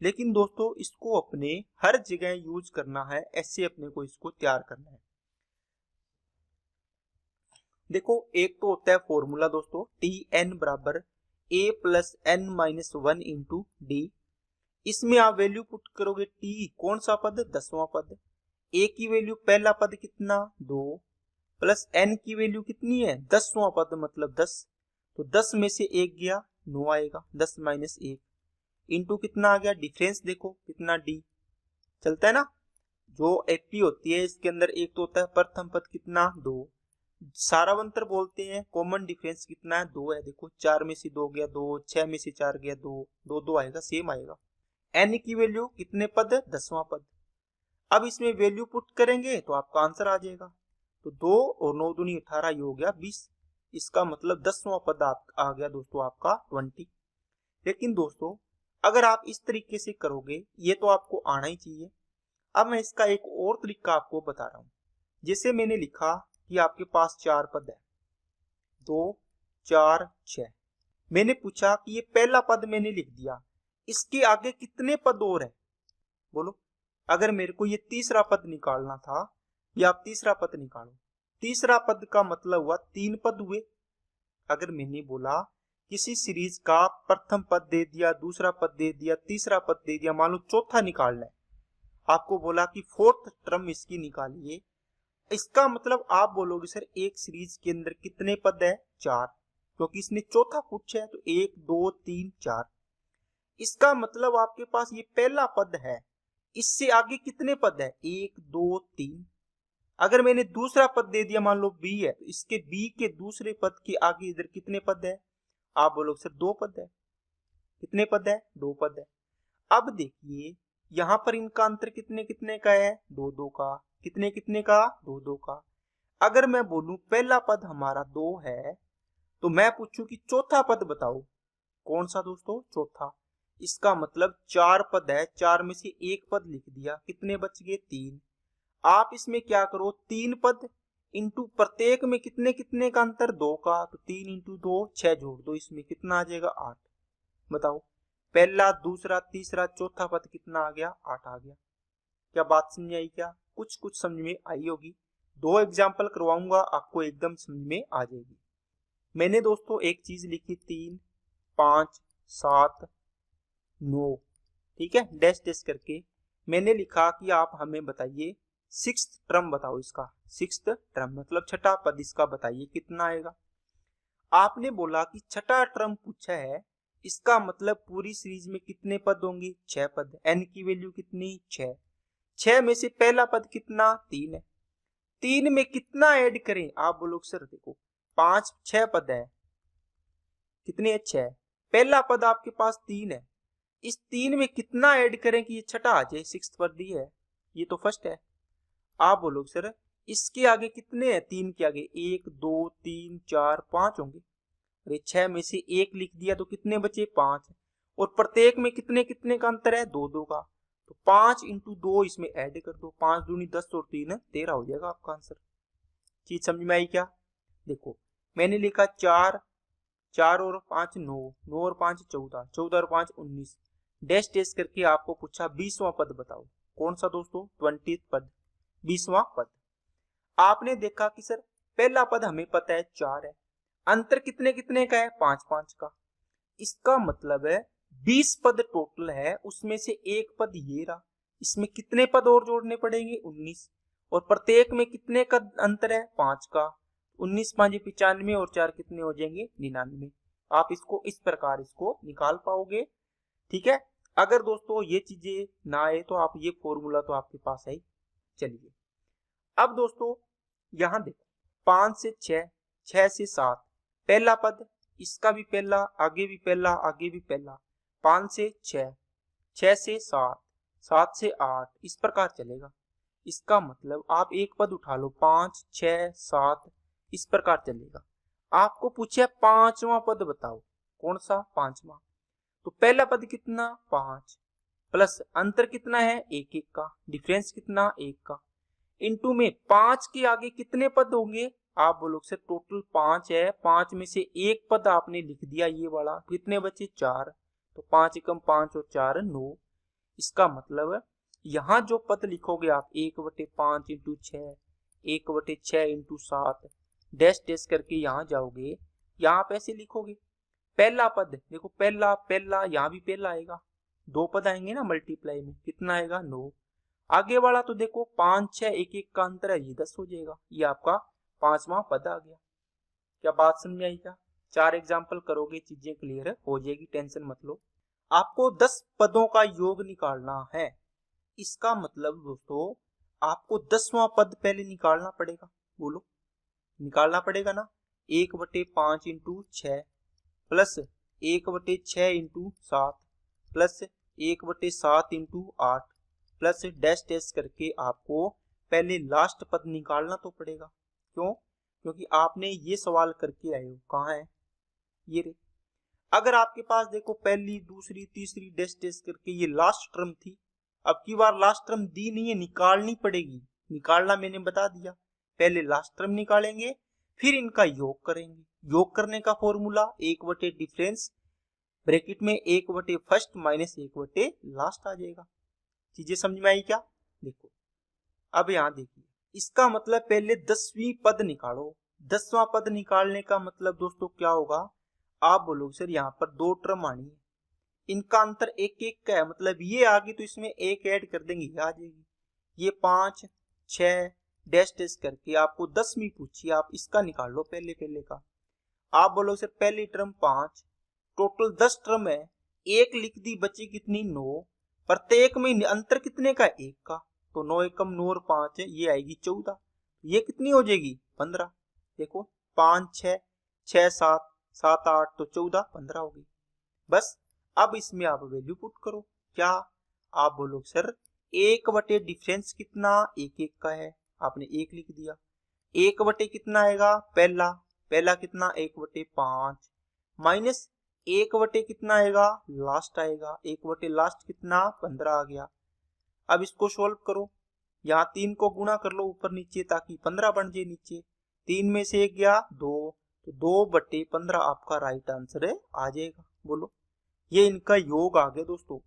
लेकिन दोस्तों इसको अपने हर जगह यूज करना है, ऐसे अपने को इसको तैयार करना है। देखो एक तो होता है फॉर्मूला दोस्तों, Tn = a + n - 1 into D. इसमें आप वैल्यू पुट करोगे, t कौन सा पद, 10वां पद, a की वैल्यू पहला पद कितना 2, प्लस n की वैल्यू कितनी है 10वां पद मतलब 10, तो 10 में से 1 गया 9 आएगा, 10 - 1 इंटू कितना आ गया, डिफरेंस देखो कितना d चलता है ना। जो एपी होती है इसके अंदर एक तो होता है प्रथम पद कितना 2, सारावंतर बोलते हैं, कॉमन डिफरेंस कितना है 2 है, देखो 4 में से 2 गया 2, 6 में से 4 गया 2, 2 2 आएगा, सेम आएगा। n की वैल्यू कितने पद, 10वां पद। अब इसमें वैल्यू पुट करेंगे तो आपका आंसर आ जाएगा, तो 2 और 9 दूनी 18, ये हो गया 20, इसका मतलब 10वां पद आ गया दोस्तों आपका 20। लेकिन दोस्तों अगर आप इस तरीके से करोगे, ये तो आपको आना ही चाहिए। अब मैं इसका एक और तरीका आपको बता रहा हूं। जैसे मैंने लिखा कि आपके पास 4 पद है, 2 4 6, मैंने पूछा कि ये पहला पद मैंने लिख दिया, इसके आगे कितने पद और है, बोलो। अगर मेरे को ये तीसरा पद निकालना था, या आप तीसरा पद निकालो, तीसरा पद का मतलब हुआ 3 पद हुए। अगर मैंने बोला किसी सीरीज का प्रथम पद दे दिया, दूसरा पद दे दिया, तीसरा पद दे दिया, मान लो चौथा निकालना है, आपको बोला कि 4th टर्म इसकी निकालिए, इसका मतलब आप बोलोगे सर एक सीरीज के अंदर कितने पद है 4, क्योंकि इसने चौथा पूछा है, तो 1 2 3 4, इसका मतलब आपके पास ये पहला पद है, इससे आगे कितने पद है 1 2 3। अगर मैंने दूसरा पद दे दिया, मान लो बी है, तो इसके बी के दूसरे पद के आगे इधर कितने पद है, आप बोलोगे सर 2 पद है। कितने पद है? 2 पद है। अब देखिए यहाँ पर इनका अंतर कितने कितने का है? 2 2 का। कितने कितने का? 2 2 का। अगर मैं बोलूं पहला पद हमारा 2 है तो मैं पूछूं कि चौथा पद बताओ। कौन सा दोस्तों? चौथा। इसका मतलब 4 पद है, 4 में से एक पद लिख दिया, कितने बच गए? 3। आप इसमें क्या करो, 3 पद इंटू प्रत्येक में कितने कितने का अंतर? 2 का, तो 3 इंटू 2 6 जोड़ दो, इसमें कितना आ जाएगा? 8। बताओ पहला दूसरा तीसरा चौथा पद कितना आ गया? 8 आ गया। क्या बात समझ आई? क्या कुछ कुछ समझ में आई होगी। 2 एग्जाम्पल करवाऊंगा, आपको एकदम समझ में आ जाएगी। मैंने दोस्तों एक चीज लिखी 3 5 7 9, ठीक है, डैश डैश करके मैंने लिखा कि आप हमें बताइए 6th टर्म बताओ इसका। 6th टर्म मतलब छठा पद इसका बताइए कितना आएगा। आपने बोला कि छठा टर्म पूछा है, इसका मतलब पूरी सीरीज में कितने पद होंगे? 6 पद। n की वैल्यू कितनी? 6। 6 में से पहला पद कितना? 3 है। 3 में कितना ऐड करें? आप बोलो सर देखो 5 6 पद है, कितने? 6। पहला पद आपके पास 3 है, इस 3 में कितना ऐड करें कि ये छठा आ जाए? 6th पद ही है, ये तो फर्स्ट है। आप बोलो सर इसके आगे कितने हैं? 3 के आगे 1 2 3 4 5 होंगे। अरे 6 में से 1 लिख दिया तो कितने बचे? 5। और प्रत्येक में कितने कितने का अंतर है? 2 2 का। तो 5 इंटू 2 इसमें ऐड कर दो, 5 दूनी 10 और 3 13 हो जाएगा आपका आंसर। चीज समझ में आई क्या? देखो मैंने लिखा 4 4 और 5 9, 9 और 5 14, 14 और 5 19, डैश डैश करके आपको पूछा 20वां पद बताओ। कौन सा दोस्तों? 20th पद, 20वां पद। आपने देखा कि सर पहला पद हमें पता है 4 है, अंतर कितने कितने का है? 5 5 का। इसका मतलब है 20 पद टोटल है, उसमें से एक पद ये रहा, इसमें कितने पद और जोड़ने पड़ेंगे? 19। और प्रत्येक में कितने का अंतर है? 5 का। 19 5 95 और 4 कितने हो जाएंगे? 99। आप इसको इस प्रकार इसको निकाल पाओगे, ठीक है। अगर दोस्तों ये चीजें ना आए तो आप ये फॉर्मूला तो आपके पास है। चलिए अब दोस्तों यहां देखो 5 से 6, 6 से 7, पहला पद इसका भी पहला, आगे भी पहला, आगे भी पहला। 5 से 6, 6 से 7, 7 से 8, इस प्रकार चलेगा। इसका मतलब आप एक पद उठा लो 5 6 7, इस प्रकार चलेगा। आपको पूछे 5वां पद बताओ। कौन सा? 5वां। तो पहला पद कितना? 5 प्लस अंतर कितना है? 1 1 का, डिफरेंस कितना? 1 का, इनटू में 5 के आगे कितने पद होंगे? आप बोलो सर टोटल 5 है, 5 में से एक पद आपने लिख दिया ये वाला, कितने बचे? 4। तो 5 एकम 5 और 4 9। इसका मतलब यहाँ जो पद लिखोगे आप 1/5 इंटू 6, 1/6 इंटू 7, डैश डैश करके यहाँ जाओगे, यहाँ आप ऐसे लिखोगे। पहला पद देखो, पहला पहला, यहाँ भी पहला आएगा, 2 पद आएंगे ना मल्टीप्लाई में, कितना आएगा? 9। आगे वाला तो देखो 5 6 1 1 का अंतर है, ये 10 हो जाएगा। ये आपका 5वां पद आ गया। क्या बात समझ आई? क्या 4 एग्जाम्पल करोगे चीजें क्लियर हो जाएगी, टेंशन मत लो। आपको 10 पदों का योग निकालना है। इसका मतलब दोस्तों आपको 10वां पद पहले निकालना पड़ेगा। बोलो निकालना पड़ेगा ना। 1/5 into 6 plus 1/6 into 7 plus 1/7 into 8 plus dash dash करके आपको पहले लास्ट पद निकालना तो पड़ेगा। क्यों? क्योंकि आपने ये सवाल करके आए हो। कहाँ है? ये रे। अगर आपके पास देखो पहली दूसरी तीसरी डैश डैश करके ये लास्ट टर्म थी, अब की बार लास्ट टर्म दी नहीं है, निकालनी पड़ेगी। निकालना मैंने बता दिया, पहले लास्ट टर्म निकालेंगे फिर इनका योग करेंगे। योग करने का फॉर्मूला 1 डिफरेंस ब्रैकेट में 1 फर्स्ट माइनस 1 लास्ट आ जाएगा। चीजें समझ में आई क्या? देखो अब यहाँ देखिए, इसका मतलब पहले 10वीं पद निकालो। 10वां पद निकालने का मतलब दोस्तों क्या होगा? आप बोलो सर यहाँ पर 2 टर्म आनी है, इनका अंतर 1 1 का है, मतलब ये आ गई तो इसमें 1 ऐड कर देंगे, ये आ जाएगी। ये 5 6 डैश डैश करके आपको 10वीं पूछी, आप इसका निकाल लो पहले पहले का। आप बोलो सर पहली टर्म 5, टोटल 10 टर्म है, 1 लिख दी, बची कितनी? 9। प्रत्येक में अंतर कितने का? 1 का। तो 9 एकम 9 और 5 है, ये आएगी 14। ये कितनी हो जाएगी? 15। देखो 5 6 6 7 7 8 तो 14 15 होगी। बस अब इसमें आप वैल्यू पुट करो। क्या आप बोलो सर 1 बटे डिफरेंस कितना, 1 का है, आपने 1 लिख दिया। 1 बटे कितना आएगा, पहला, पहला कितना 1 बटे 5, माइनस 1 बटे कितना आएगा, लास्ट आएगा, 1 बटे लास्ट कितना 15 आ गया। अब इसको सोल्व करो, यहाँ 3 को गुणा कर लो ऊपर नीचे ताकि 15 बन जाए नीचे। 3 में से 1 गया 2, तो 2 बटे 15 आपका राइट आंसर है, आ जाएगा। बोलो, ये इनका योग आ गया दोस्तों।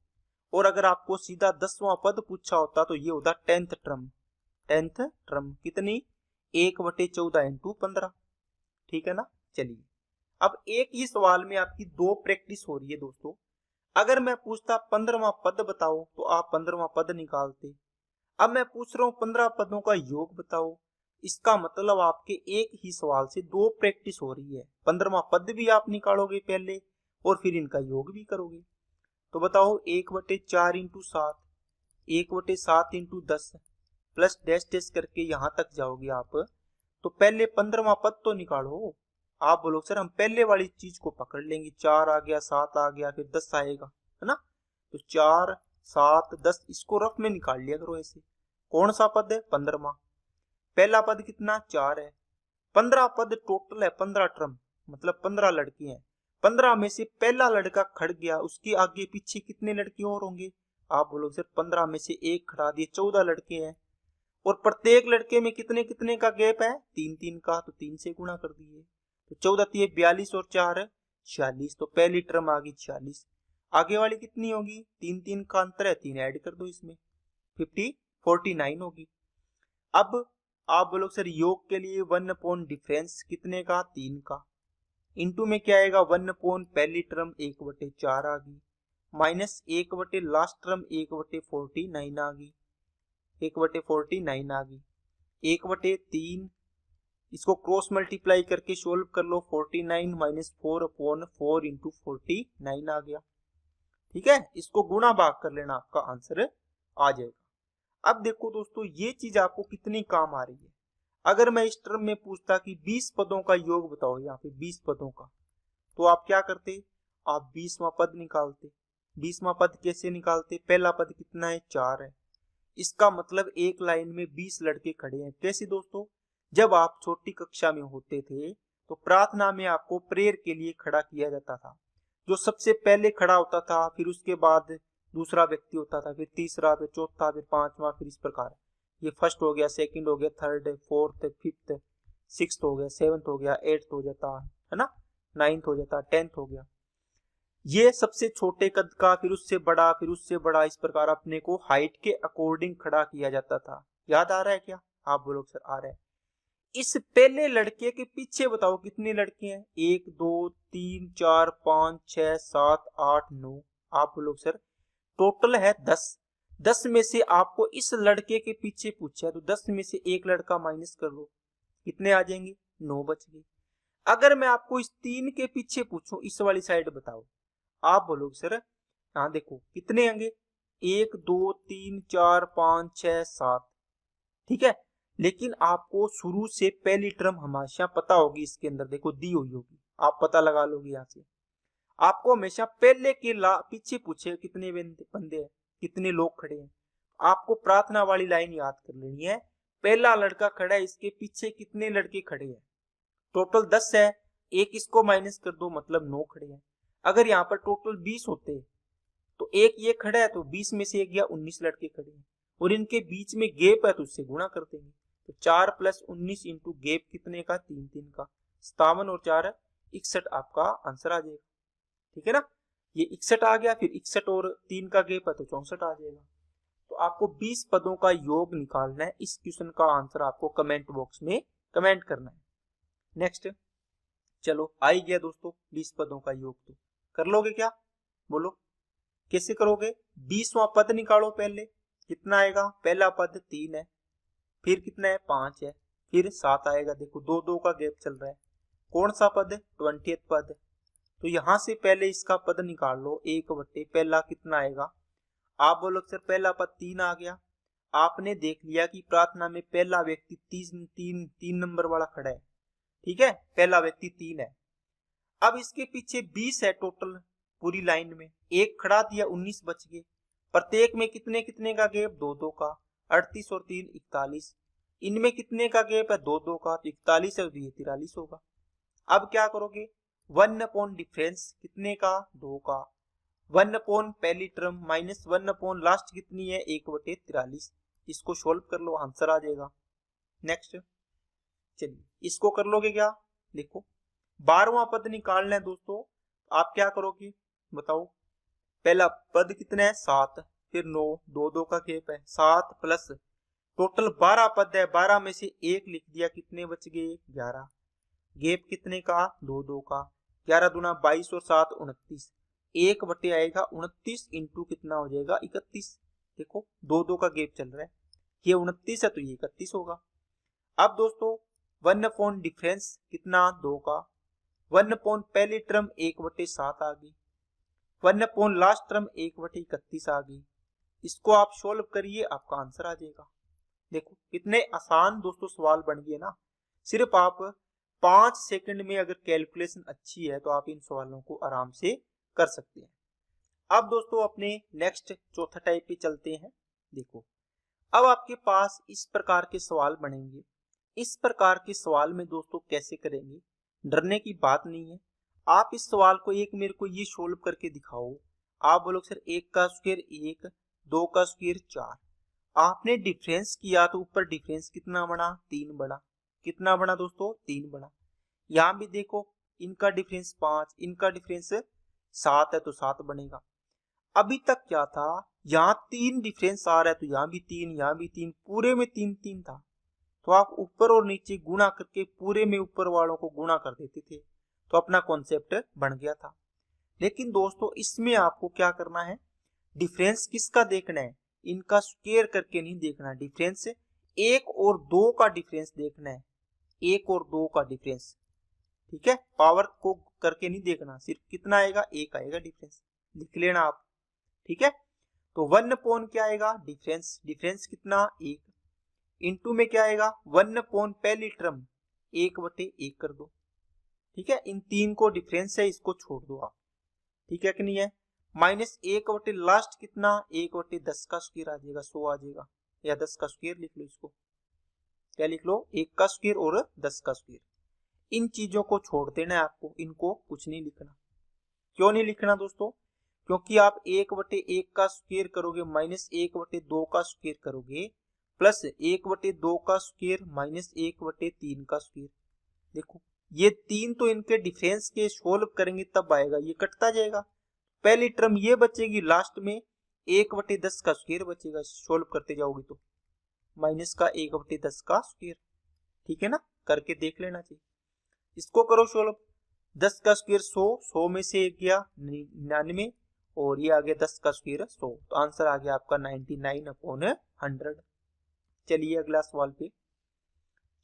और अगर आपको सीधा 10वां पद पूछा होता तो ये होता 10th टर्म। 10th टर्म कितनी, 1 बटे 14 इंटू 15, ठीक है ना। चलिए, अब एक ही सवाल में आपकी 2 प्रैक्टिस हो रही है दोस्तों। अगर मैं पूछता 15वां पद बताओ तो आप 15वां पद निकालते। अब मैं पूछ रहा हूं 15 पदों का योग बताओ, इसका मतलब आपके एक ही सवाल से 2 प्रैक्टिस हो रही है। 15वां पद भी आप निकालोगे पहले और फिर इनका योग भी करोगे। तो बताओ 1 बटे 4 इंटू 7, 1 बटे 7 इंटू 10 प्लस डैश डैश करके यहां तक जाओगे आप। तो पहले 15वां पद तो निकालो। आप बोलो सर हम पहले वाली चीज को पकड़ लेंगे, 4 आ गया, 7 आ गया, फिर 10 आएगा, है ना। तो 4 7 10 इसको रफ में निकाल लिया करो ऐसे। कौन सा पद है, 15वां। पहला पद कितना 4 है, 15 पद टोटल है, 15 टर्म मतलब 15 लड़के हैं। 15 में से पहला लड़का खड़ गया, उसके आगे पीछे कितने लड़के और होंगे। आप बोलो सर 15 में से 1 खड़ा दिए, 14 लड़के हैं। और प्रत्येक लड़के में कितने कितने का गैप है, 3 का, तो 3 से गुणा कर दिए। तो 14 3 42 और 4 46, तो पहली टर्म आ गई 46। आगे वाली कितनी होगी, 3 का अंतर है, 3 ऐड कर दो इसमें, 49 होगी। अब आप बोलो सर योग के लिए 1 अपॉन डिफरेंस कितने का, 3 का, इंटू में क्या आएगा 1 अपॉन पहली टर्म 1 बटे 4 आ गई, माइनस 1 बटे लास्ट टर्म 1 बटे 49 आ गई, 1 बटे 49 आ गई, 1 बटे 3, इसको क्रॉस मल्टीप्लाई करके सोल्व कर लो, 49 माइनस 4 अपॉन 4 इंटू 49 आ गया। ठीक है, इसको गुणा भाग कर लेना, आपका आंसर आ जाएगा। अब देखो दोस्तों ये चीज आपको कितनी काम आ रही है। अगर मैं इस टर्म में पूछता कि 20 पदों का योग बताओ, यहाँ पे 20 पदों का, तो आप क्या करते, आप 20वां पद निकालते। 20वां पद कैसे निकालते, पहला पद कितना है 4 है, इसका मतलब एक लाइन में 20 लड़के खड़े हैं। कैसे दोस्तों, जब आप छोटी कक्षा में होते थे तो प्रार्थना में आपको प्रेयर के लिए खड़ा किया जाता था। जो सबसे पहले खड़ा होता था, फिर उसके बाद दूसरा व्यक्ति होता था, फिर तीसरा, फिर चौथा, फिर पांचवा, फिर इस प्रकार। ये फर्स्ट हो गया, सेकंड हो गया, थर्ड, फोर्थ, फिफ्थ, सिक्स्थ हो गया, सेवंथ हो गया, एट्थ हो जाता है ना, नाइन्थ हो जाता, 10th हो गया। ये सबसे छोटे कद का, फिर उससे बड़ा, फिर उससे बड़ा, इस प्रकार अपने को हाइट के अकॉर्डिंग खड़ा किया जाता था। याद आ रहा है क्या, आप बोलो सर आ रहा है। इस पहले लड़के के पीछे बताओ कितने लड़के हैं, 1 2 3 4 5 6 7 8 9, आप बोलो सर टोटल है 10। 10 में से आपको इस लड़के के पीछे पूछा है, तो 10 में से एक लड़का माइनस कर लो, कितने आ जाएंगे, 9 बच गए। अगर मैं आपको इस 3 के पीछे पूछूं, इस वाली साइड बताओ, आप बोलो सर यहाँ देखो कितने आएंगे, 1 2 3 4 5 6 7, ठीक है। लेकिन आपको शुरू से पहली टर्म हमेशा पता होगी, इसके अंदर देखो दी हुई होगी, आप पता लगा लोगे। यहाँ से आपको हमेशा पहले के पीछे पूछे कितने बंदे हैं, कितने लोग खड़े हैं। आपको प्रार्थना वाली लाइन याद कर लेनी है, पहला लड़का खड़ा है, इसके पीछे कितने लड़के खड़े हैं, टोटल 10 है, एक इसको माइनस कर दो मतलब 9 खड़े हैं। अगर यहाँ पर टोटल 20 होते तो एक ये खड़ा है, तो 20 में से एक गया, 19 लड़के खड़े हैं, और इनके बीच में गैप है तो उससे गुणा कर देंगे। तो 4 प्लस 19 इंटू गैप कितने का, 3 का, 57 और 4 61 आपका आंसर आ जाएगा। ठीक है ना, ये 61 आ गया, फिर 61 और 3 का गैप है तो 64 आ जाएगा। तो आपको 20 पदों का योग निकालना है। इस क्वेश्चन का आंसर आपको कमेंट बॉक्स में कमेंट करना है। नेक्स्ट, चलो आ ही गया दोस्तों 20 पदों का योग, तो कर लोगे क्या, बोलो कैसे करोगे। 20वां पद निकालो पहले, कितना आएगा, पहला पद 3 है, फिर कितना है 5 है, फिर 7 आएगा, देखो 2 2 का गैप चल रहा है। कौन सा पद है, 20th पद। तो यहां से पहले इसका पद निकाल लो, 1 बटे पहला कितना आएगा, आप बोलो सर पहला पद 3 आ गया। आपने देख लिया कि प्रार्थना में पहला व्यक्ति 3 नंबर वाला खड़ा है, ठीक है, पहला व्यक्ति 3 है। अब इसके पीछे 20 है टोटल, पूरी लाइन में, एक खड़ा दिया 19 बच गए। प्रत्येक में कितने कितने का गैप, 2-2 का, 38 और 3 41। इनमें कितने का गैप है, 2-2 का, तो 41 है तो ये 43 होगा। अब क्या करोगे, 1 अपॉन डिफरेंस कितने का, 2 का, 1 अपॉन पहली टर्म माइनस 1 अपॉन लास्ट कितनी है, 1/43। इसको सोल्व कर लो, आंसर आ जाएगा। नेक्स्ट चलिए इसको कर लोगे क्या, देखो 12वां पद निकालना है दोस्तों। आप क्या करोगे बताओ, पहला पद कितना है 7, फिर 9, 2-2 का गैप है, 7 प्लस टोटल 12 पद है, 12 में से एक लिख दिया, कितने बच गए 11। गैप कितने का, 2-2 का, 11 दूना 22 और 7 29, 1 आएगा 29 इंटू कितना हो जाएगा 31। देखो 2-2 का गैप चल रहा है, ये 29 है तो ये 31 होगा। अब दोस्तों 1 अपॉन डिफरेंस कितना, 2 का, 1 अपॉन पहली टर्म 1/7 आ गई, 1 अपॉन लास्ट टर्म 1/31 आ गई। इसको आप सोल्व करिए, आपका आंसर आ जाएगा। देखो कितने आसान दोस्तों सवाल बन गए ना। सिर्फ आप 5 सेकंड में अगर कैलकुलेशन अच्छी है तो आप इन सवालों को आराम से कर सकते हैं। अब दोस्तों अपने नेक्स्ट चौथा टाइप पे चलते हैं। देखो अब आपके पास इस प्रकार के सवाल बनेंगे। इस प्रकार के सवाल में दोस्तों कैसे करेंगे, डरने की बात नहीं है। आप इस सवाल को एक मेरे को ये सोल्व करके दिखाओ। आप बोलो सर 1 का स्क्वायर 1, 2 का स्क्वायर 4। आपने डिफरेंस किया तो ऊपर डिफरेंस कितना बना, 3 बना। कितना बना दोस्तों, 3 बना। यहाँ भी देखो इनका डिफरेंस 5, इनका डिफरेंस 7 है तो 7 बनेगा। अभी तक क्या था, यहाँ 3 डिफरेंस आ रहा है तो यहाँ भी 3, यहाँ भी 3, पूरे में 3-3 था। तो आप ऊपर और नीचे गुणा करके पूरे में ऊपर वालों को गुणा कर देते थे, तो अपना कॉन्सेप्ट बन गया था। लेकिन दोस्तों इसमें आपको क्या करना है, डिफरेंस किसका देखना है, इनका स्क्वायर करके नहीं देखना। डिफरेंस 1 और 2 का डिफरेंस देखना है, 1 और 2 का डिफरेंस, ठीक है। पावर को करके नहीं देखना, सिर्फ कितना आएगा, 1 आएगा डिफरेंस, लिख लेना आप, ठीक है। तो 1 अपॉन क्या आएगा, डिफरेंस, डिफरेंस कितना 1, इनटू में क्या आएगा 1 अपॉन पहली टर्म 1/1 कर दो, ठीक है। इन 3 को डिफरेंस है, इसको छोड़ दो आप, ठीक है कि नहीं है। माइनस 1 लास्ट कितना 1/10 का स्क्वायर आ जाएगा, 100 आ जाएगा, या 10 का स्क्वायर लिख लो। इसको क्या लिख लो, 1 का स्क्वायर और 10 का स्क्वायर। इन चीजों को छोड़ देना है आपको, इनको कुछ नहीं लिखना। क्यों नहीं लिखना दोस्तों, क्योंकि आप 1/1 का स्क्वायर करोगे माइनस 1/2 का स्क्वायर करोगे प्लस 1/2 का स्क्वायर माइनस 1/3 का स्क्वायर। देखो ये 3 तो इनके डिफरेंस के सोल्व करेंगे तब आएगा, ये कटता जाएगा। पहली टर्म ये बचेगी, लास्ट में 1/10 का स्क्वायर बचेगा, सोल्व करते जाओगे तो माइनस का 1/10 का स्क्वायर, ठीक है ना। करके देख लेना चाहिए। इसको करो सोल्व, 10 का स्क्वायर 100, 100 में से 1 गया 99 और ये आ गया 10 का स्क्वायर 100, तो आंसर आ गया आपका 99/100। चलिए अगला सवाल पे,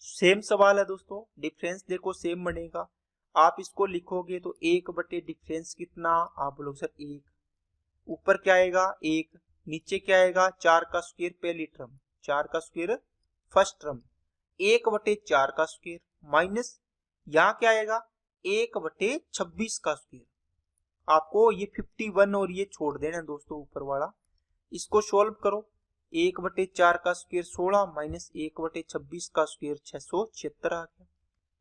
सेम सवाल है दोस्तों, डिफरेंस देखो सेम बनेगा। आप इसको लिखोगे तो 1 डिफरेंस कितना, आप बोलोगे सर 1, ऊपर क्या आएगा 1, नीचे क्या आएगा 4 का स्क्वायर पहली टर्म, 4 का स्क्वायर फर्स्ट टर्म, 1/4 का स्क्वायर माइनस यहाँ क्या आएगा 1/26 का स्क्वायर। आपको ये 51 और ये छोड़ देना दोस्तों ऊपर वाला। इसको सोल्व करो, 1/4 का स्क्वायर 16 माइनस 1/26 का स्क्वायर 676 आ गया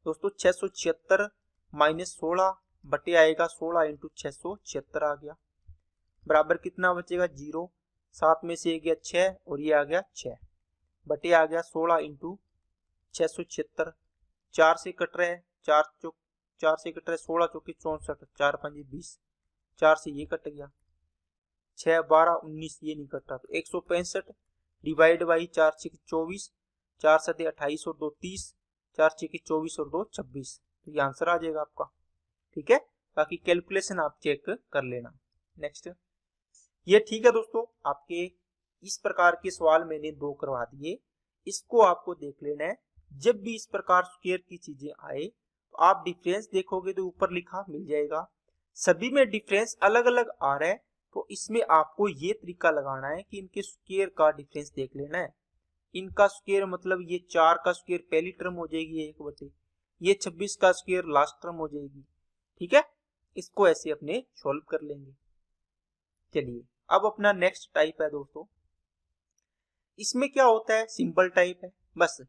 दोस्तों। 676 माइनस 16 बटे आएगा 16 इंटू 676 आ गया, बराबर कितना बचेगा 0, 7 में से 1 गया 6 और ये आ गया 6 बटे आ गया 16 इंटू 676। 4 से कट रहा है, 4 से कट रहा है, 16 चौके 64, 4 5 20, 4 से ये कट गया, 6 12 19 ये नहीं कट रहा, तो 165 डिवाइड बाई 4 6 24, 4 7 28 और 2 30, 4 6 24 और 2 26, तो ये आंसर आ जाएगा आपका, ठीक है। बाकी कैलकुलेशन आप चेक कर लेना। नेक्स्ट, ये ठीक है दोस्तों, आपके इस प्रकार के सवाल मैंने 2 करवा दिए। इसको आपको देख लेना है, जब भी इस प्रकार स्क्वायर की चीजें आए तो आप डिफरेंस देखोगे तो ऊपर लिखा मिल जाएगा, सभी में डिफरेंस अलग अलग आ रहा है, तो इसमें आपको ये तरीका लगाना है कि इनके स्क्वायर का डिफरेंस देख लेना है। इनका स्क्वायर मतलब ये 4 का स्क्वायर पहली टर्म हो जाएगी 1/, ये 26 का स्क्वायर लास्ट टर्म हो जाएगी, ठीक है। इसको ऐसे अपने सॉल्व कर लेंगे। चलिए अब अपना नेक्स्ट टाइप है दोस्तों, इसमें क्या होता है, सिंपल टाइप है। बस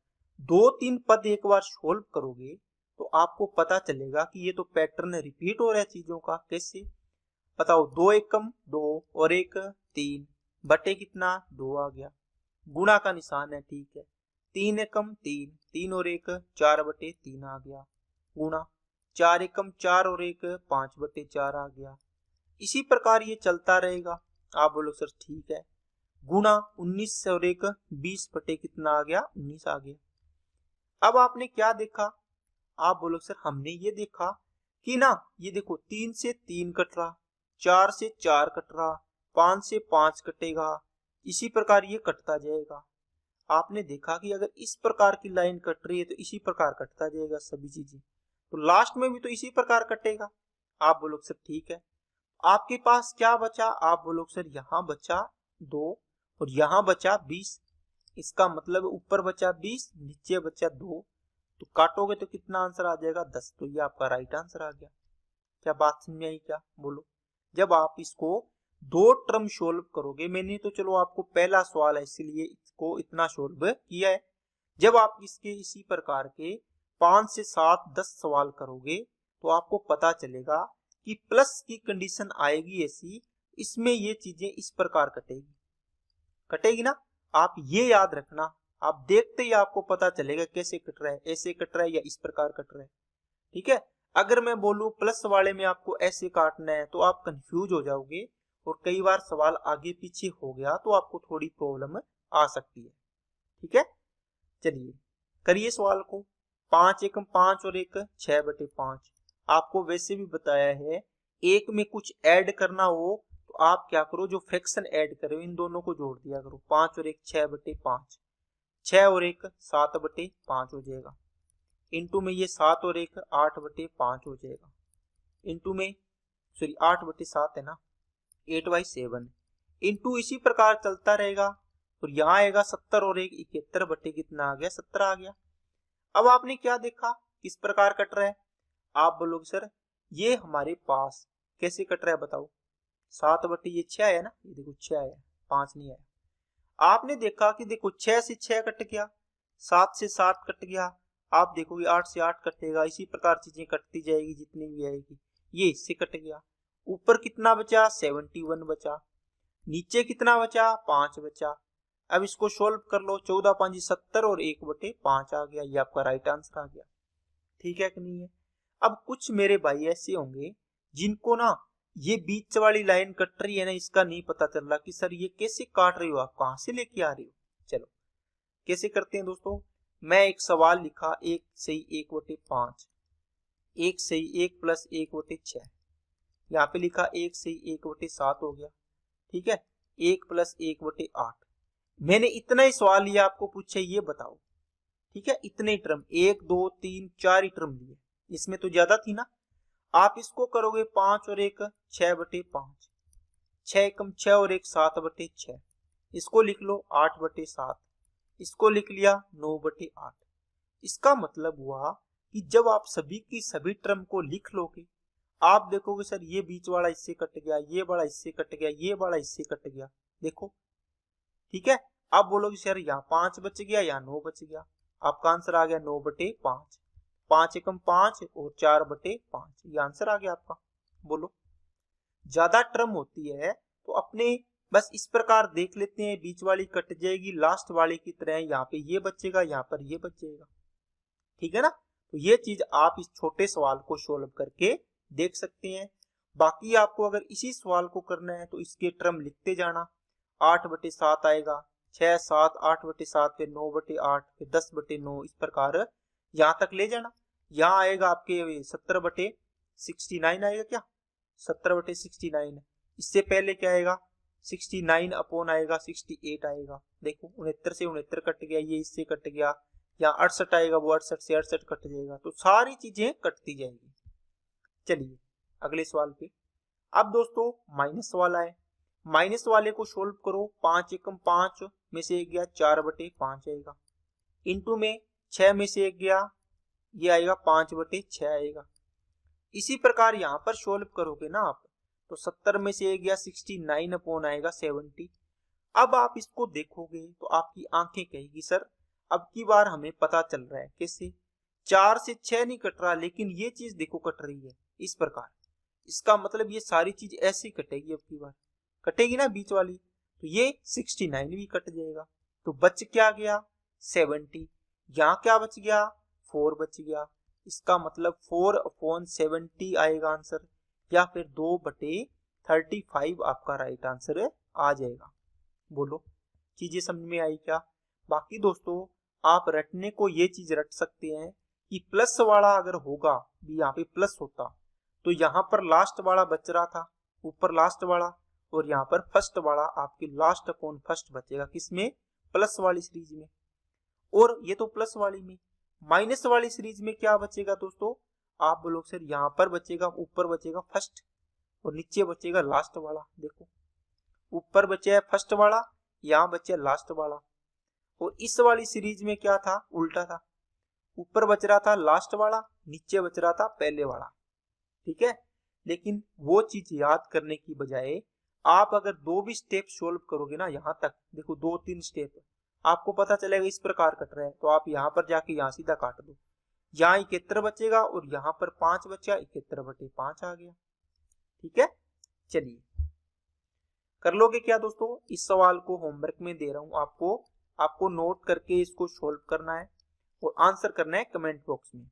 2-3 पद एक बार सॉल्व करोगे तो आपको पता चलेगा कि ये तो पैटर्न रिपीट हो रहा है चीजों का। कैसे बताओ, 2 एकम 2 और 1 3 बटे कितना 2 आ गया, गुणा का निशान है, ठीक है। 3 एकम 3 3 और 1 4 बटे 3 आ गया, गुणा 4 एकम 4 और 1 5 बटे 4 आ गया। इसी प्रकार ये चलता रहेगा। आप बोलो सर ठीक है, गुणा 19 और 1 20 बटे कितना आ गया 19 आ गया। अब आपने क्या देखा, आप बोलो सर हमने ये देखा कि ना, ये देखो 3 से 3 कट रहा, 4 से 4 कट रहा, 5 से 5 कटेगा, इसी प्रकार ये कटता जाएगा। आपने देखा कि अगर इस प्रकार की लाइन कट रही है तो इसी प्रकार कटता जाएगा सभी चीजें, तो लास्ट में भी तो इसी प्रकार कटेगा। आप बोलो सर ठीक है, आपके पास क्या बचा, आप बोलो सर यहाँ बचा 2 और यहाँ बचा 20, इसका मतलब ऊपर बचा 20 नीचे बचा 2, तो काटोगे तो कितना आंसर आ जाएगा 10। तो ये आपका राइट आंसर आ गया। क्या बात समझ में आई क्या, बोलो। जब आप इसको 2 टर्म सोल्व करोगे, मैंने तो चलो आपको पहला सवाल है इसलिए इसको इतना सोल्व किया है, जब आप इसके इसी प्रकार के 5 से 7 10 सवाल करोगे तो आपको पता चलेगा कि प्लस की कंडीशन आएगी ऐसी, इसमें ये चीजें इस प्रकार कटेगी ना। आप ये याद रखना, आप देखते ही आपको पता चलेगा कैसे कट रहा है, ऐसे कट रहा है या इस प्रकार कट रहा है, ठीक है। अगर मैं बोलूं प्लस वाले में आपको ऐसे काटना है तो आप कंफ्यूज हो जाओगे और कई बार सवाल आगे पीछे हो गया तो आपको थोड़ी प्रॉब्लम आ सकती है, ठीक है। चलिए करिए सवाल को। 5 एकम 5 और 1 6 बटे 5। आपको वैसे भी बताया है, एक में कुछ ऐड करना हो तो आप क्या करो, जो फ्रैक्शन ऐड करो इन दोनों को जोड़ दिया करो। 5 और 1 6 बटे 5, 6 और 1 7 बटे 5 हो जाएगा, इंटू में ये 7 और 1 8 बटे 5 हो जाएगा, इंटू में सॉरी 8 बटे 7 है ना, 8/7, इंटू इसी प्रकार चलता रहेगा। और यहाँ आएगा 70 और 1 71 बटे कितना आ गया 17 आ गया। अब आपने क्या देखा किस प्रकार कट रहा है, आप बोलोगे सर ये हमारे पास कैसे कट रहा है बताओ, 7 बटे ये 6 है ना, ये देखो 6 आया 5 नहीं आया। आपने देखा कि देखो 6 से 6 कट गया, 7 से 7 कट गया, आप देखोगे 8 से 8 कटेगा, इसी प्रकार चीजें कटती जाएगी जितनी भी आएगी। ये इससे कट गया, ऊपर कितना बचा 71 बचा, नीचे कितना बचा 5 बचा। अब इसको सोल्व कर लो, 14 5 70 और 1 बटे 5 आ गया, ये आपका राइट आंसर आ गया, ठीक है कि नहीं है। अब कुछ मेरे भाई ऐसे होंगे जिनको ना ये बीच वाली लाइन कट रही है ना, इसका नहीं पता चल रहा कि सर ये कैसे काट रही हो, आप कहां से लेके आ रही हो। चलो कैसे करते हैं दोस्तों, मैं एक सवाल लिखा 1 सही 1 बटे 5, 1 सही 1 प्लस 1 बटे 6, यहाँ पे लिखा 1 सही 1 बटे 7 हो गया, ठीक है, 1 प्लस 1 बटे 8। मैंने इतना ही सवाल लिया, आपको पूछा ये बताओ, ठीक है, इतने टर्म 1 2 3 4 ही टर्म लिए, इसमें तो ज्यादा थी ना। आप इसको करोगे 5 और 1 6 बटे 5, 6 एकम 6 और 1 7 बटे 6, इसको लिख लो 8 बटे 7, इसको लिख लिया 9 बटे 8। इसका मतलब हुआ कि जब आप सभी की सभी टर्म को लिख लोगे, आप देखोगे सर ये बीच वाला इससे कट गया, ये वाला इससे कट गया, ये वाला इससे कट गया, देखो, ठीक है। आप बोलोगे सर यहाँ 5 बच गया, यहाँ 9 बच गया, आपका आंसर आ गया 9 बटे 5, 5 एकम 5 और 4 बटे 5, ये आंसर आ गया आपका। बोलो ज्यादा टर्म होती है तो अपने बस इस प्रकार देख लेते हैं, बीच वाली कट जाएगी, लास्ट वाले की तरह यहाँ पे ये बचेगा, यहाँ पर ये बचेगा, ठीक है ना। तो ये चीज आप इस छोटे सवाल को सोल्व करके देख सकते हैं। बाकी आपको अगर इसी सवाल को करना है तो इसके टर्म लिखते जाना, 8 बटे 7 आएगा, 6 7 8 बटे 7, फिर 9 बटे 8, फिर 10 बटे 9, इस प्रकार यहाँ तक ले जाना। यहाँ आएगा आपके 70 बटे 69 आएगा, क्या 70 बटे 69, इससे पहले क्या आएगा 69 अपॉन आएगा 68 आएगा, देखो 69 से 69 कट गया, ये इससे कट गया, यहाँ 68 आएगा, वो 68 से 68 कट जाएगा, तो सारी चीजें कटती जाएंगी। चलिए अगले सवाल पे। अब दोस्तों माइनस वाला है, माइनस वाले को सोल्व करो, 5 एकम 5 में से 1 गया 4 बटे 5 आएगा, इंटू में 6 में से 1 गया, ये आएगा 5 बटे 6 आएगा, इसी प्रकार यहाँ पर सोल्व करोगे ना आप, तो 70 में से 1 गया 69 अपॉन आएगा 70। अब आप इसको देखोगे तो आपकी आंखें कहेगी सर अब की बार हमें पता चल रहा है कैसे, 4 से 6 नहीं कट रहा, लेकिन ये चीज देखो कट रही है इस प्रकार। इसका मतलब ये सारी चीज ऐसे ही कटेगी, अब की बार कटेगी ना बीच वाली, तो ये 69 भी कट जाएगा। तो बच क्या गया 70, यहाँ क्या बच गया 4 बच गया। इसका मतलब 4/70 आएगा आंसर, या फिर 2/35 आपका राइट आंसर आ जाएगा। बोलो चीजें समझ में आई क्या? बाकी दोस्तों आप रटने को ये चीज रट सकते हैं कि प्लस वाला अगर होगा भी, यहाँ पे प्लस होता तो यहाँ पर लास्ट वाला बच रहा था, ऊपर लास्ट वाला, और यहाँ पर फर्स्ट वाला आपके लास्ट अपॉन फर्स्ट बचेगा किसमें, प्लस वाली सीरीज में। और ये तो प्लस वाली में, माइनस वाली सीरीज में क्या बचेगा दोस्तों, आप बोलोगे सर यहाँ पर बचेगा, ऊपर बचेगा फर्स्ट और नीचे बचेगा लास्ट वाला। देखो ऊपर बचा है फर्स्ट वाला, यहाँ बचा लास्ट वाला, और इस वाली सीरीज में क्या था, उल्टा था, ऊपर बच रहा था लास्ट वाला, नीचे बच रहा था पहले वाला। ठीक है, लेकिन वो चीज याद करने की बजाय आप अगर 2 भी स्टेप सोल्व करोगे ना, यहाँ तक देखो 2-3 स्टेप, आपको पता चलेगा इस प्रकार कट रहा है, तो आप यहाँ पर जाके यहाँ सीधा काट दो, यहाँ 71 बचेगा और यहाँ पर 5 बचा, 71/5 आ गया। ठीक है, चलिए कर लोगे क्या दोस्तों, इस सवाल को होमवर्क में दे रहा हूं आपको नोट करके इसको सोल्व करना है और आंसर करना है कमेंट बॉक्स में।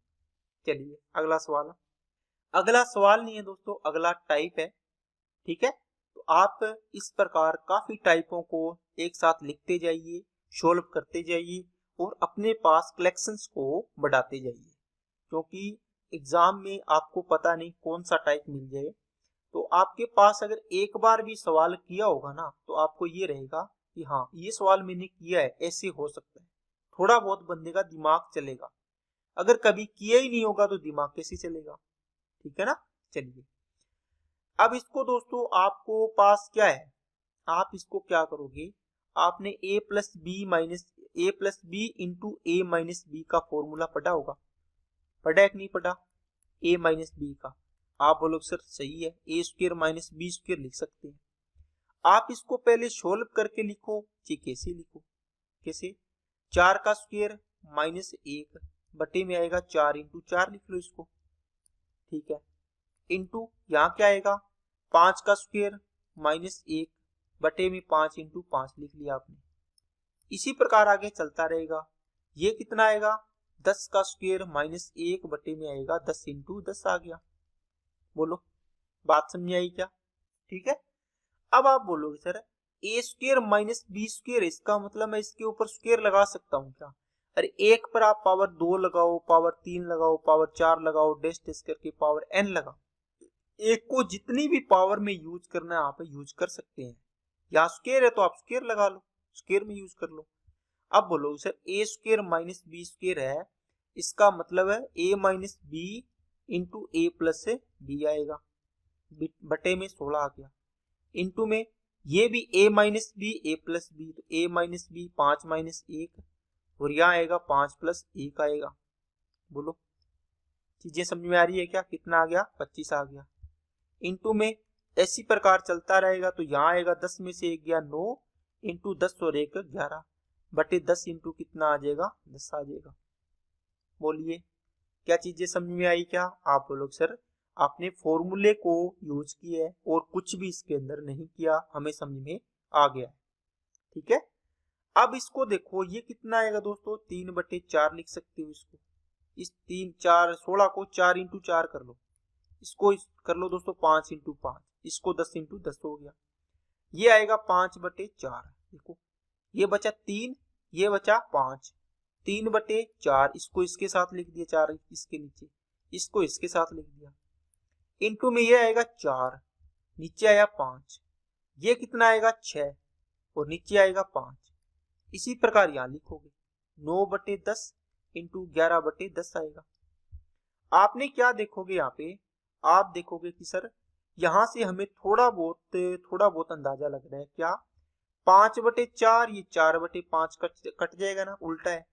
चलिए अगला सवाल, अगला सवाल नहीं है दोस्तों, अगला टाइप है। ठीक है, तो आप इस प्रकार काफी टाइपों को एक साथ लिखते जाइए, सोल्व करते जाइए और अपने पास कलेक्शंस को बढ़ाते जाइए, क्योंकि एग्जाम में आपको पता नहीं कौन सा टाइप मिल जाए। तो आपके पास अगर एक बार भी सवाल किया होगा ना, तो आपको ये रहेगा कि हाँ ये सवाल मैंने किया है, ऐसे हो सकता है, थोड़ा बहुत बंदे का दिमाग चलेगा। अगर कभी किया ही नहीं होगा तो दिमाग कैसे चलेगा? ठीक है ना। चलिए अब इसको दोस्तों आपको पास क्या है, आप इसको क्या करोगे, आपने a plus B into A minus B का फॉर्मूला पढ़ा होगा, पढ़ा है कि नहीं पढ़ा, a माइनस बी का। आप बोलोगे सर सही है, ए स्क्वायर माइनस बी स्क्वायर लिख सकते हैं। आप इसको पहले सोल्व करके लिखो, कैसे लिखो, कैसे, 4 का स्क्वायर माइनस 1 बटे में आएगा 4 इंटू 4 लिख लो इसको। ठीक है, इंटू यहाँ क्या आएगा 5 का स्क्वायर माइनस 1 बटे में 5 इंटू 5 लिख लिया आपने। इसी प्रकार आगे चलता रहेगा, ये कितना आएगा 10 का स्क्वायर माइनस 1 बटे में आएगा 10 इंटू 10 आ गया। बोलो बात समझ आई क्या? ठीक है, अब आप बोलोगे सर ए स्क्वायर माइनस बी स्क्वायर, इसका मतलब मैं इसके ऊपर स्क्वायर लगा सकता हूँ क्या? अरे एक पर आप पावर 2 लगाओ, पावर 3 लगाओ, पावर 4 लगाओ, डैश डैश करके पावर n लगाओ, एक को जितनी भी पावर में यूज करना है आप यूज कर सकते हैं। यहाँ स्क्वायर है तो आप स्क्वायर लगा लो, स्क्वायर में यूज कर लो। अब बोलो सर ए स्क्वायर माइनस बी स्क्वायर है, इसका मतलब है ए माइनस बी इंटू ए प्लस बी आएगा, बटे में 16 आ गया, इंटू में ये भी a minus B A plus B, तो a माइनस बी 5 माइनस 1 और यहाँ आएगा 5 प्लस 1 आएगा। बोलो चीजें समझ में आ रही है क्या? कितना आ गया 25 आ गया, इंटू में ऐसी प्रकार चलता रहेगा, तो यहाँ आएगा 10 में से 1 गया 9 इंटू 10 और 1 11 बटे 10 इंटू कितना आ जाएगा 10 आ जाएगा। बोलिए क्या चीजें समझ में आई क्या? आप बोलो सर आपने फॉर्मूले को यूज किया है और कुछ भी इसके अंदर नहीं किया, हमें समझ में आ गया। ठीक है, अब इसको देखो ये कितना आएगा दोस्तों 3/4 लिख सकते हो इसको, इस 3 4 16 को 4 इंटू 4 कर लो, इसको कर लो दोस्तों 5 इंटू 5, इसको 10 इंटू 10 हो गया, ये आएगा 5/4। देखो ये बचा 3, ये बचा 5, 3/4, इसको इसके साथ लिख दिया, 4 इसके नीचे, इसको इसके साथ लिख दिया, इंटू में ये आएगा 4, नीचे आया 5, ये कितना आएगा 6 और नीचे आएगा 5। इसी प्रकार यहाँ लिखोगे 9/10 इंटू 11/10 आएगा। आपने क्या देखोगे यहाँ पे, आप देखोगे कि सर यहाँ से हमें थोड़ा बहुत अंदाजा लग रहा है क्या, 5/4 ये 4/5 कट जाएगा ना, उल्टा है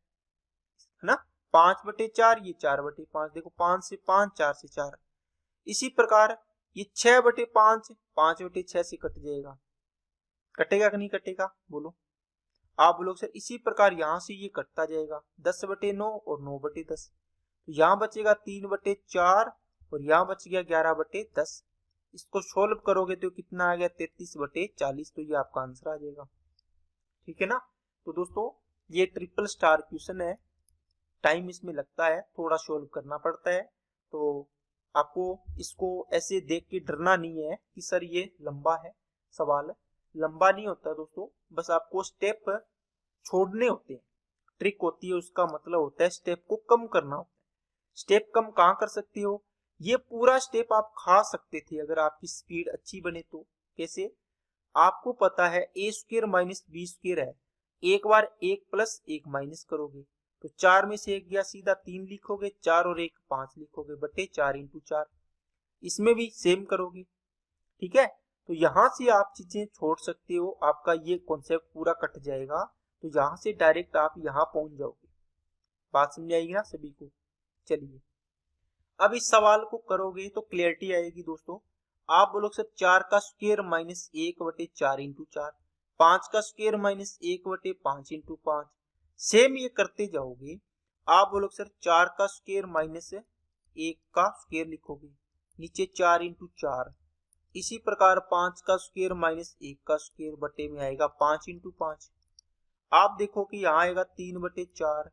ना, 5/4 ये 4/5, देखो 5 से 5 4 से 4, इसी प्रकार ये 6/5 5/6 से कट जाएगा, कटेगा कि नहीं कटेगा बोलो। आप बोलोगे सर इसी प्रकार यहाँ से ये कटता जाएगा 10/9 और 9/10, तो यहाँ बचेगा 3/4 और यहाँ बच गया 11/10। इसको सोल्व करोगे तो कितना आ गया 33/40, तो ये आपका आंसर आ जाएगा। ठीक है ना। तो दोस्तों ये ट्रिपल स्टार क्वेश्चन है, टाइम इसमें लगता है, थोड़ा सोल्व करना पड़ता है, तो आपको इसको ऐसे देख के डरना नहीं है कि सर ये लंबा है। सवाल लंबा नहीं होता दोस्तों, बस आपको स्टेप छोड़ने होते हैं, ट्रिक होती है, उसका मतलब होता है स्टेप को कम करना होता है। स्टेप कम कहाँ कर सकते हो, ये पूरा स्टेप आप खा सकते थे अगर आपकी स्पीड अच्छी बने तो। कैसे, आपको पता है a² माइनस b² है, एक बार 1 प्लस 1 माइनस करोगे तो 4 में से 1 गया, सीधा 3 लिखोगे, 4 और 1 5 लिखोगे, बटे 4 × 4। इसमें भी सेम करोगे। ठीक है, तो यहां से आप चीजें छोड़ सकते हो, आपका ये कॉन्सेप्ट पूरा कट जाएगा, तो यहां से डायरेक्ट आप यहां पहुंच जाओगे। बात समझ आएगी ना सभी को। चलिए अब इस सवाल को करोगे तो क्लियरिटी आएगी दोस्तों। आप बोलोगे सर 4² माइनस 1/4 × 4, 5² माइनस 1/5 × 5, सेम ये करते जाओगे। आप बोलोगे सर 4² माइनस 1² लिखोगे, नीचे 4 × 4, इसी प्रकार 5² माइनस 1² बटे में आएगा 5 × 5। आप देखो कि यहाँ आएगा 3/4,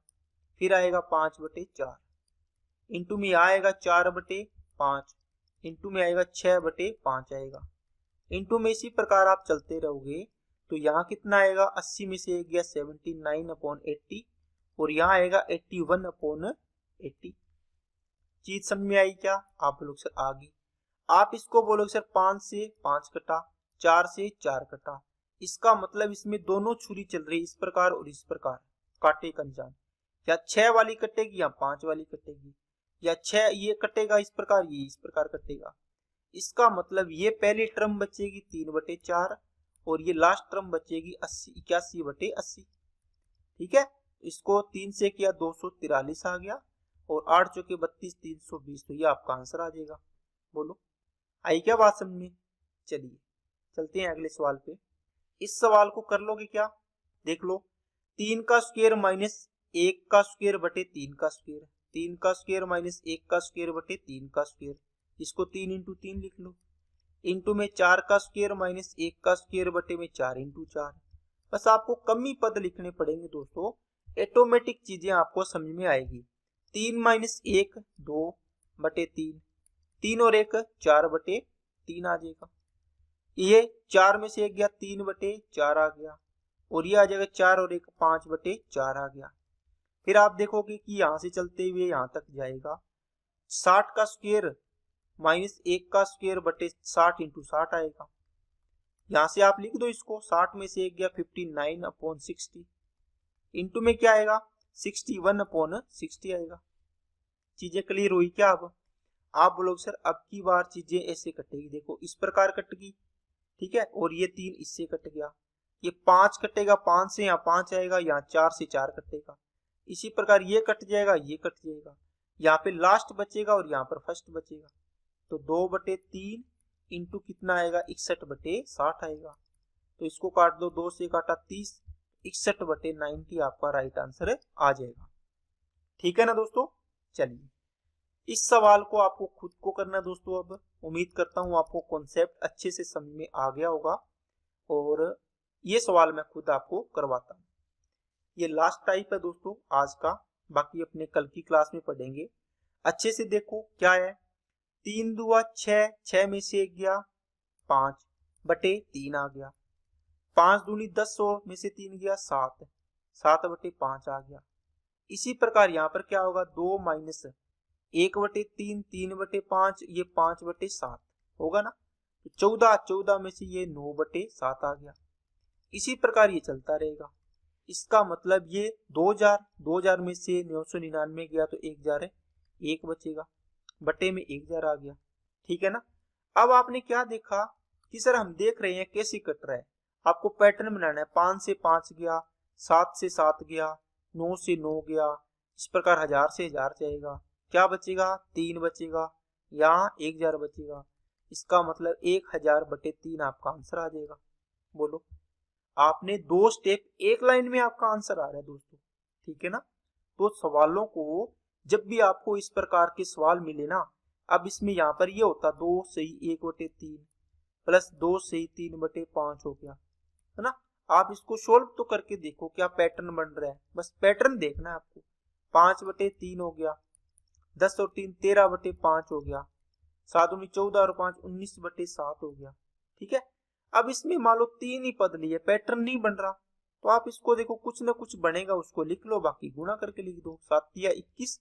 फिर आएगा 5/4, इंटू में आएगा 4/5, इंटू में आएगा 6/5 आएगा, इंटू में इसी प्रकार आप चलते रहोगे तो यहाँ कितना आएगा, 80 में से 1 गया 79/80 और यहाँ आएगा 81/80। चीज समझ में आई क्या? आप बोलोगे सर आ गई। आप इसको बोलोगे सर 5 से 5 कटा, 4 से 4 कटा, इसका मतलब इसमें दोनों छुरी चल रही है, इस प्रकार और इस प्रकार, कांटे का निशान, या 6 वाली कटेगी या 5 वाली कटेगी, या 6 ये कटेगा इस प्रकार, ये इस प्रकार कटेगा। इसका मतलब ये पहली टर्म बचेगी 3/4 और ये लास्ट टर्म बचेगी 81/80। ठीक है, इसको 3 से किया 243 आ गया और 8 चौके 32, 320, तो ये आपका आंसर आ जाएगा। बोलो आई क्या बात समझ में? चलिए चलते हैं अगले सवाल पे। इस सवाल को कर लोगे क्या, देख लो। 3² माइनस 1² बटे 3², 3² माइनस 1² बटे 3², इसको 3 × 3 लिख लो, इंटू में 4² माइनस 1² बटे में 4 × 4। बस आपको कम ही पद लिखने पड़ेंगे दोस्तों, ऑटोमेटिक चीजें आपको समझ में आएगी। 3 माइनस 1 2/3, 3 और 1 4/3 आ जाएगा। ये 4 में से 1 गया 3/4 आ गया और ये आ जाएगा 4 और 1 5/4 आ गया। फिर आप देखोगे कि यहां से चलते हुए यहां तक जाएगा, 60² माइनस 1² बटे 60 × 60 आएगा। यहां से आप लिख दो इसको, 60 में से 1 गया 59/60, इंटू में क्या आएगा 61/60 आएगा। चीजें क्लियर हुई क्या? अब आप बोलोगे सर अब की बार चीजें ऐसे कटेगी, देखो इस प्रकार कट गई, ठीक है, और ये 3 इससे कट गया, ये 5 कटेगा, 5 से यहाँ 5 आएगा, यहाँ 4 से 4 कटेगा, इसी प्रकार ये कट जाएगा, ये कट जाएगा, यहाँ पे लास्ट बचेगा और यहाँ पर फर्स्ट बचेगा, तो 2/3 इंटू कितना आएगा 61/60 आएगा। तो इसको काट दो, 2 से काटा 30, 61/90 आपका राइट आंसर आ जाएगा। ठीक है ना दोस्तों। चलिए इस सवाल को आपको खुद को करना है दोस्तों। अब उम्मीद करता हूं आपको कॉन्सेप्ट अच्छे से समझ में आ गया होगा और ये सवाल मैं खुद आपको करवाता हूं। ये लास्ट टाइप है दोस्तों आज का, बाकी अपने कल की क्लास में पढ़ेंगे। अच्छे से देखो क्या है, 3 दूआ 6, 6 में से 1 गया 5/3 आ गया, 5 दूनी 10 में से 3 गया 7, 7/5 आ गया। इसी प्रकार यहाँ पर क्या होगा, 2 माइनस 1/3, 3/5, ये 5/7 होगा ना, तो 14, 14 में से ये 9/7 आ गया। इसी प्रकार ये चलता रहेगा। इसका मतलब ये 2000 में से 999 गया तो 1000 है, 1 बचेगा, बटे में 1000 आ गया। ठीक है ना। अब आपने क्या देखा कि सर हम देख रहे हैं कैसे कट रहा है, आपको पैटर्न बनाना है। 5 से 5 गया, 7 से 7 गया, 9 से 9 गया, इस प्रकार 1000 से 1000 जाएगा, क्या बचेगा 3 बचेगा, यहाँ 1000 बचेगा, इसका मतलब 1000/3 आपका आंसर आ जाएगा। बोलो, आपने 2 स्टेप एक लाइन में आपका आंसर आ रहा है दोस्तों, ठीक है ना। तो सवालों को जब भी आपको इस प्रकार के सवाल मिले ना, अब इसमें यहाँ पर ये होता 2 सही 1/3 प्लस 2 सही 3/5 हो गया, है ना। आप इसको सोल्व तो करके देखो क्या पैटर्न बन रहा है, बस पैटर्न देखना है आपको। 5/3 हो गया, 10 और 3 13/5 हो गया, 7 दूनी 14 और 5 19/7 हो गया, ठीक है। अब इसमें मान लो 3 ही पद लिए, पैटर्न नहीं बन रहा, तो आप इसको देखो कुछ ना कुछ बनेगा उसको लिख लो, बाकी गुणा करके लिख दो। 7 या 21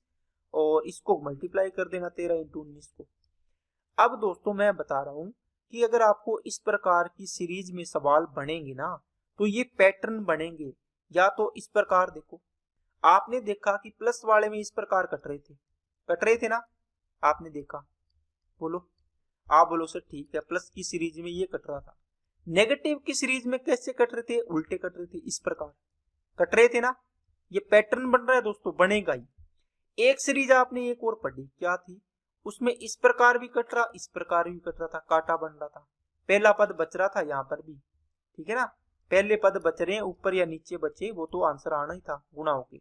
और इसको मल्टीप्लाई कर देना 13 × 19 को। अब दोस्तों मैं बता रहा हूं कि अगर आपको इस प्रकार की सीरीज में सवाल बनेंगे ना, तो ये पैटर्न बनेंगे। या तो इस प्रकार देखो, आपने देखा कि प्लस वाले में इस प्रकार कट रहे थे ना, आपने देखा। बोलो, आप बोलो सर ठीक है, प्लस की सीरीज में ये कट रहा था। नेगेटिव की सीरीज में कैसे कट रहे थे, उल्टे कट रहे थे, इस प्रकार कट रहे थे ना। ये पैटर्न बन रहा है दोस्तों, बनेगा ही। एक सीरीज आपने एक और पढ़ी, क्या थी, उसमें इस प्रकार भी कट रहा, इस प्रकार भी कट रहा था, काटा बन रहा था। पहला पद बच रहा था यहाँ पर भी, ठीक है ना। पहले पद बच रहे हैं, ऊपर या नीचे बचे वो तो आंसर आना ही था गुणा होके।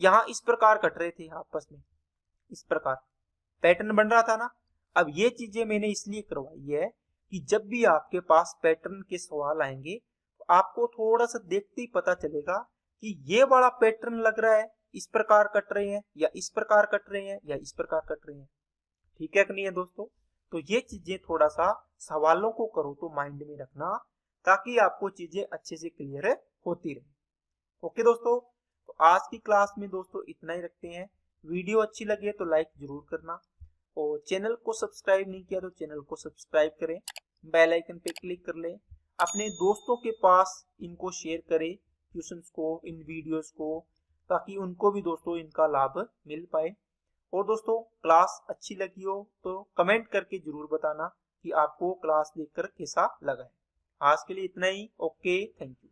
यहाँ इस प्रकार कट रहे थे आपस में, इस प्रकार पैटर्न बन रहा था ना। अब ये चीजें मैंने इसलिए करवाई है कि जब भी आपके पास पैटर्न के सवाल आएंगे तो आपको थोड़ा सा देखते ही पता चलेगा कि ये वाला पैटर्न लग रहा है, इस प्रकार कट रहे हैं या इस प्रकार कट रहे हैं या इस प्रकार कट रहे हैं, ठीक है कि नहीं है दोस्तों। तो ये चीजें थोड़ा सा सवालों को करो तो माइंड में रखना, ताकि आपको चीजें अच्छे से क्लियर होती रहे। ओके दोस्तों, तो आज की क्लास में दोस्तों इतना ही रखते हैं। वीडियो अच्छी लगे तो लाइक जरूर करना, और चैनल को सब्सक्राइब नहीं किया तो चैनल को सब्सक्राइब करें, बेल आइकन पे क्लिक कर लें, अपने दोस्तों के पास इनको शेयर करें, ट्यूशंस को, इन वीडियोस को, ताकि उनको भी दोस्तों इनका लाभ मिल पाए। और दोस्तों क्लास अच्छी लगी हो तो कमेंट करके जरूर बताना कि आपको क्लास देखकर कैसा लगा है। आज के लिए इतना ही। Okay, thank you.